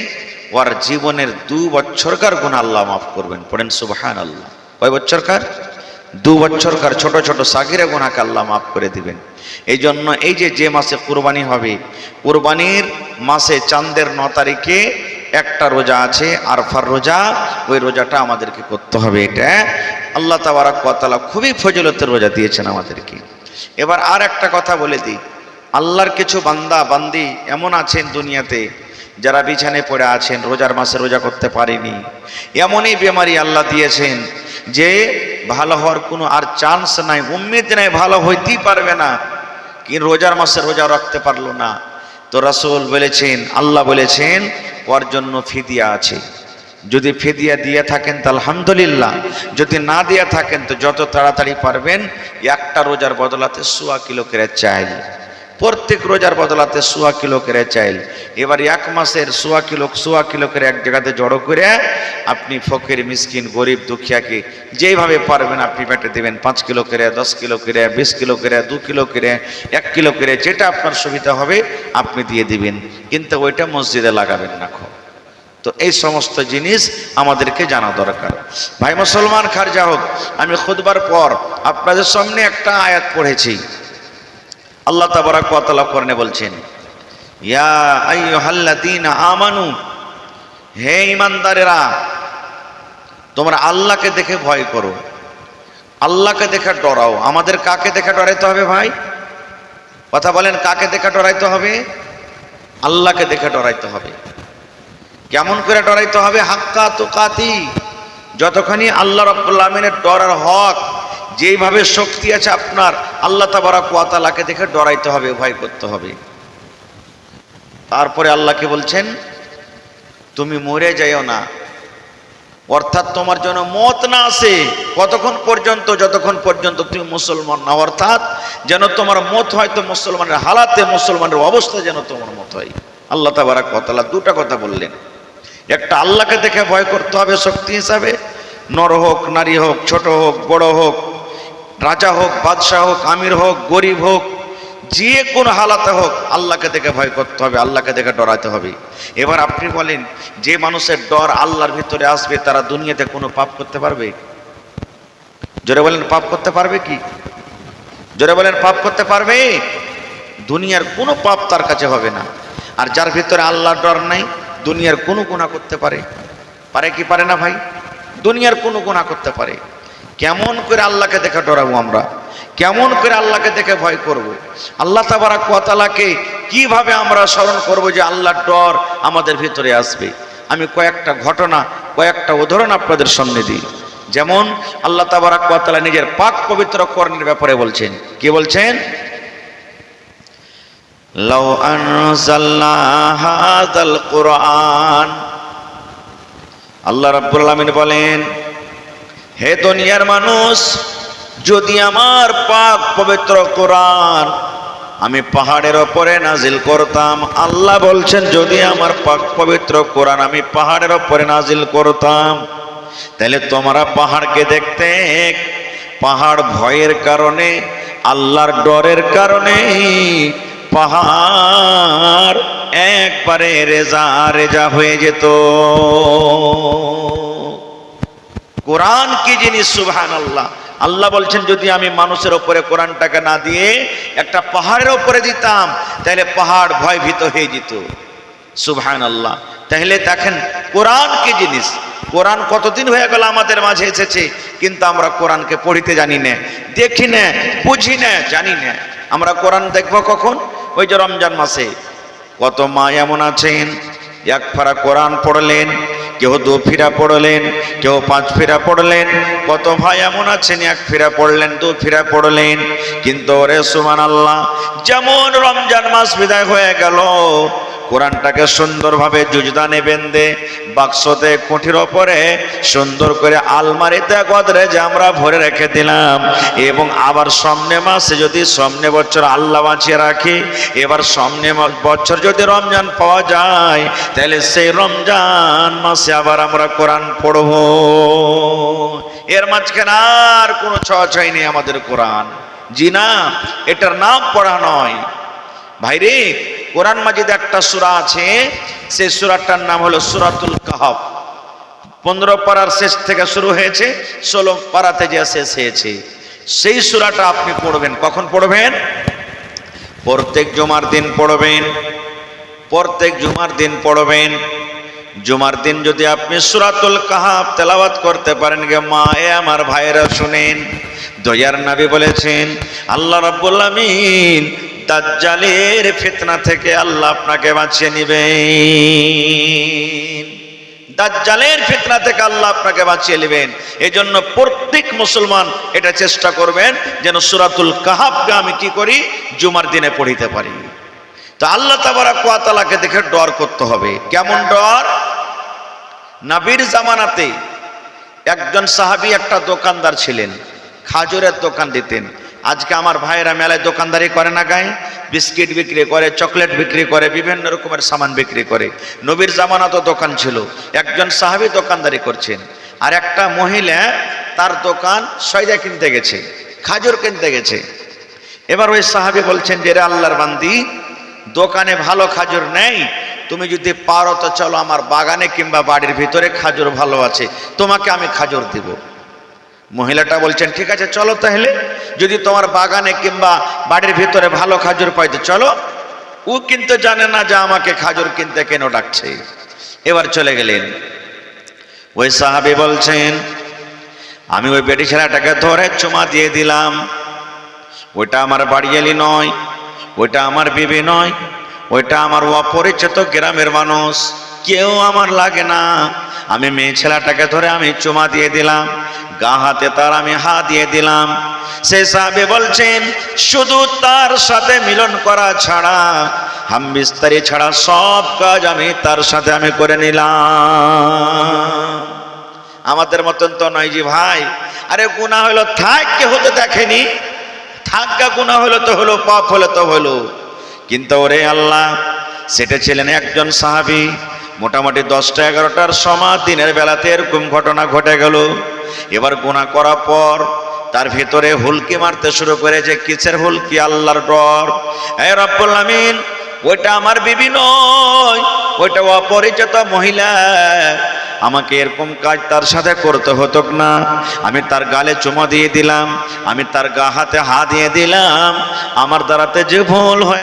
ওর জীবনের 2 বছরকার গুনাহ আল্লাহ মাফ করবেন। পড়েন সুবহানাল্লাহ। কয় বছরকার? 2 বছরকার ছোট ছোট সাগিরা গুনাহকে আল্লাহ মাফ করে দিবেন। এই জন্য এই যে মাসে কুরবানি হবে, কুরবানির মাসে চাঁদের 9 তারিখে একটা রোজা আছে আরফার রোজা, ওই রোজাটা আমাদেরকে করতে হবে। এটা আল্লাহ তাবারক ওয়া তাআলা খুবই ফজিলতের রোজা দিয়েছেন আমাদেরকে। এবার আর একটা কথা বলে দিই, আল্লাহর কিছু বান্দা বান্দি এমন আছেন দুনিয়াতে যারা বিছানায় পড়ে আছেন, রোজার মাসে রোজা করতে পারেনি। এমনই বেমারি আল্লাহ দিয়েছেন যে ভালো হওয়ার কোনো আর চান্স নাই, উম্মিদ নাই, ভালো হইতেই পারবে না, কি রোজার মাসে রোজা রাখতে পারলো না। তো রাসূল বলেছেন, আল্লাহ বলেছেন ওর জন্য ফিদিয়া আছে। যদি ফিদিয়া দিয়ে থাকেন তো আলহামদুলিল্লাহ, যদি না দিয়ে থাকেন তো যত তাড়াতাড়ি পারবেন একটা রোজার বদলাতে 1.25 কিলো করে চাইল, প্রত্যেক রোজার বদলাতে 1.25 কিলো করে চাইল। এবার 1 মাসের 1.25 কিলো করে এক জায়গাতে জড়ো করে আপনি ফকির মিসকিন গরিব দুঃখিয়াকে যেইভাবে পারবেন আপনি পেটে দেবেন। 5 কিলো করে, 10 কিলো করে, 20 কিলো করে, 2 কিলো করে, 1 কিলো করে, যেটা আপনার সুবিধা হবে আপনি দিয়ে দিবেন, কিন্তু ওইটা মসজিদে লাগাবেন না। তো এই সমস্ত জিনিস আমাদেরকে জানা দরকার। ভাই মুসলমান, খারজা হোক, আমি খুতবার পর আপনাদের সামনে একটা আয়াত পড়েছি। আল্লাহ তাবারাক ওয়া তাআলা কোরআনে বলছেন, ইয়া আইয়ুহাল্লাযীনা আমানু, হে ঈমানদারেরা, তোমরা আল্লাহকে দেখে ভয় করো, আল্লাহকে দেখে ডরাও। আমাদের কাকে দেখে ডরাইতে হবে ভাই? কথা বলেন, কাকে দেখে ডরাইতে হবে? আল্লাহকে দেখে ডরাইতে হবে। কেমন করে ডরাইতে হবে? হাক্কা তুকাতি, যতখানি আল্লাহ রাব্বুল আমিনের ডরার হক, যেইভাবে শক্তি আছে আপনার, আল্লাহ তাবারাক ওয়া তাআলাকে দেখে ডরাইতে হবে, ভয় করতে হবে। তারপরে আল্লাহকে বলছেন, তুমি মরে যাইও না, অর্থাৎ তোমার জন্য মত না আসে। কতক্ষণ পর্যন্ত? যতক্ষণ পর্যন্ত তুমি মুসলমান না, অর্থাৎ যেন তোমার মত হয় তো মুসলমানের হালাতে, মুসলমানের অবস্থা যেন তোমার মত হয়। আল্লাহ তাবারাক ওয়া তাআলা দুটা কথা বললেন। একটা, আল্লাহকে দেখে ভয় করতে হবে শক্তি হিসাবে, নর হোক নারী হোক, ছোট হোক বড় হোক, রাজা হোক বাদশাহ হোক, আমির হোক গরিব হোক, যে কোন হালাতে হোক আল্লাহকে দেখে ভয় করতে হবে, আল্লাহকে দেখে ডরাতে হবে। এবার আপনি বলেন, যে মানুষের ডর আল্লাহর ভিতরে আসবে, তারা দুনিয়াতে কোনো পাপ করতে পারবে? জোরে বলেন, পাপ করতে পারবে কি? জোরে বলেন, পাপ করতে পারবে? দুনিয়ার কোনো পাপ তার কাছে হবে না। আর যার ভিতরে আল্লাহর ডর নাই, দুনিয়ার কোনো গুনাহ করতে পারে? পারে কি পারে না ভাই? দুনিয়ার কোনো গুনাহ করতে পারে। কেমন করে আল্লাহকে দেখে ডরাবো আমরা? কেমন করে আল্লাহকে দেখে ভয় করব? আল্লাহ তাবারাক ওয়া তাআলাকে কিভাবে আমরা স্মরণ করব যে আল্লাহর ডর আমাদের ভিতরে আসবে? আমি কয়েকটা ঘটনা, কয়েকটা উদাহরণ আপনাদের সামনে দিই। যেমন আল্লাহ তাবারাক ওয়া তাআলা নিজের পাক পবিত্র কোরআনের ব্যাপারে বলছেন। কি বলছেন? লাউ আনজালনা হাযাল কুরআন, আল্লাহ রাব্বুল আলামিন বলেন, হে দুনিয়ার মানুষ, যদি আমার পাক পবিত্র কোরআন আমি পাহাড়ের ওপরে নাজিল করতাম, আল্লাহ বলছেন যদি আমার পাক পবিত্র কোরআন আমি পাহাড়ের ওপরে নাজিল করতাম, তাহলে তোমরা পাহাড়কে দেখতে, পাহাড় ভয়ের কারণে, আল্লাহর ডরের কারণে পাহাড় একবারে রেজা রেজা হয়ে যেত। কোরআন কি জিনিস! সুবহানাল্লাহ। আল্লাহ বলছেন যদি আমি মানুষের ওপরে কোরআনটাকে না দিয়ে একটা পাহাড়ের ওপরে দিতাম, তাহলে পাহাড় ভয়ভীত হয়ে যেত। সুবহানাল্লাহ। তাহলে দেখেন কোরআন কি জিনিস। কোরআন কতদিন হয়ে গেল আমাদের মাঝে এসেছে, কিন্তু আমরা কোরআনকে পড়িতে জানি না, দেখি না, বুঝি না, জানি না। আমরা কোরআন দেখবো কখন? ওই যে রমজান মাসে। কত মা এমন আছেন, এক ফারা কোরআন পড়লেন, কেউ 2 ফিরা পড়লেন, কেউ 5 ফিরা পড়লেন। কত ভাই এমন আছেন, 1 ফিরা পড়লেন, 2 ফিরা পড়লেন। কিন্তু ওরে সুবহানাল্লাহ, যেমন রমজান মাস বিদায় হয়ে গেল, কোরআনটাকে সুন্দরভাবে জুজদানে বেঁধে বাক্সতে কুঠির ওপরে সুন্দর করে আলমারিতে গদরেজে আমরা ভরে রেখে দিলাম। এবং আবার সামনে মাসে যদি সামনে বছর আল্লাহ বাঁচিয়ে রাখি, এবার সামনে বছর যদি রমজান পাওয়া যায়, তাহলে সেই রমজান মাসে আবার আমরা কোরআন পড়ব। এর মাঝখানে আর কোনো ছয় নেই আমাদের কোরআন। জি না, এটার নাম পড়া নয় ভাইরে। কোরআন মাজিদে একটা সূরা আছে, সেই সূরাটার নাম হলো সূরাতুল কাহফ। 15 পারার শেষ থেকে শুরু হয়েছে, 16 পারাতে যে শেষ হয়েছে। সেই সূরাটা আপনি পড়বেন। কখন পড়বেন? প্রত্যেক জুমার দিন পড়বেন। প্রত্যেক জুমার দিন পড়বেন। জুমার দিন যদি আপনি সূরাতুল কাহফ তেলাওয়াত করতে পারেন, গে মা এ আমার ভাইরা শুনেন, দয়ার নবী বলেছেন আল্লাহ রাব্বুল আমিন দাজ্জালের ফিতনা থেকে আল্লাহ আপনাকে বাঁচিয়ে নেবেন। দাজ্জালের ফিতনা থেকে আল্লাহ আপনাকে বাঁচিয়ে নেবেন। এজন্য প্রত্যেক মুসলমান এটা চেষ্টা করবেন যেন সূরাতুল কাহফকে আমি কি করি, জুমার দিনে পড়িতে পারি। তো আল্লাহ তাবারাক ওয়া তাআলাকে দেখে ডর করতে হবে। কেমন ডর? নবীর জামানাতে একজন সাহাবী একটা দোকানদার ছিলেন, খাজুরের দোকান দিতেন। আজকে আমার ভাইয়েরা মেলায় দোকানদারি করে না, গায়ে বিস্কিট বিক্রি করে, চকলেট বিক্রি করে, বিভিন্ন রকমের সামান বিক্রি করে। নবীর জামানাতে দোকান ছিল। একজন সাহাবী দোকানদারি করছেন, আর একটা মহিলা তার দোকান সয়দা কিনতে গেছে, খাজুর কিনতে গেছে। এবার ওই সাহাবী বলছেন যে রে আল্লাহর বান্দি, দোকানে ভালো খাজুর নেই, তুমি যদি পারো তো চলো আমার বাগানে কিংবা বাড়ির ভিতরে খাজুর ভালো আছে, তোমাকে আমি খাজুর দিব। মহিলাটা বলছেন ঠিক আছে চলো তাহলে, যদি তোমার বাগানে কিংবা বাড়ির ভিতরে ভালো খাজুর পাইতে চলো। ও কিন্তু জানে না যে আমাকে খাজুর কিনতে কেন ডাকছে। এবার চলে গেলেন। ওই সাহাবী বলছেন আমি ওই বেটি ছেলেটাকে ধরে চুমা দিয়ে দিলাম। ওইটা আমার বাড়িয়ালি নয়, ওইটা আমার বিবি নয়, ওইটা আমার অপরিচিত গ্রামের মানুষ, কেউ আমার লাগে না। আমি মেয়ে ছেলেটাকে ধরে আমি চুমা দিয়ে দিলাম, গা হাতে তার আমি হাত দিয়ে দিলাম। সেই সাহাবী বলছেন শুধু তার সাথে মিলন করা ছাড়া, হামবিস্তারি ছাড়া সব কাজ আমি তার সাথে আমি করে নিলাম। আমাদের মতন তো নয় জি ভাই, আরে গুনাহ হলো থাক, কে হতে দেখেনি, থাকা গুনাহ হলো তো হলো, পাপ হলো তো হলো। কিন্তু ওরে আল্লাহ, সেটা ছিলেন একজন সাহাবী। মোটামুটি 10টা 11টার সময় দিনের বেলাতে এরকম ঘটনা ঘটে গেল। এবার গুনাহ করার পর তার ভিতরে হুলকি মারতে শুরু করে, যে কিসের হুলকি? আল্লাহর ডর। হে রব্বুল আমিন, ওইটা আমার বিবি নয়, ওইটা অপরিচিত মহিলা, আমাকে এরকম কাজ তার সাথে করতে হতো না। আমি তার গালে চুমা দিয়ে দিলাম, আমি তার গা হাতে হাত দিয়ে দিলাম, আমার দ্বারাতে যে ভুল হয়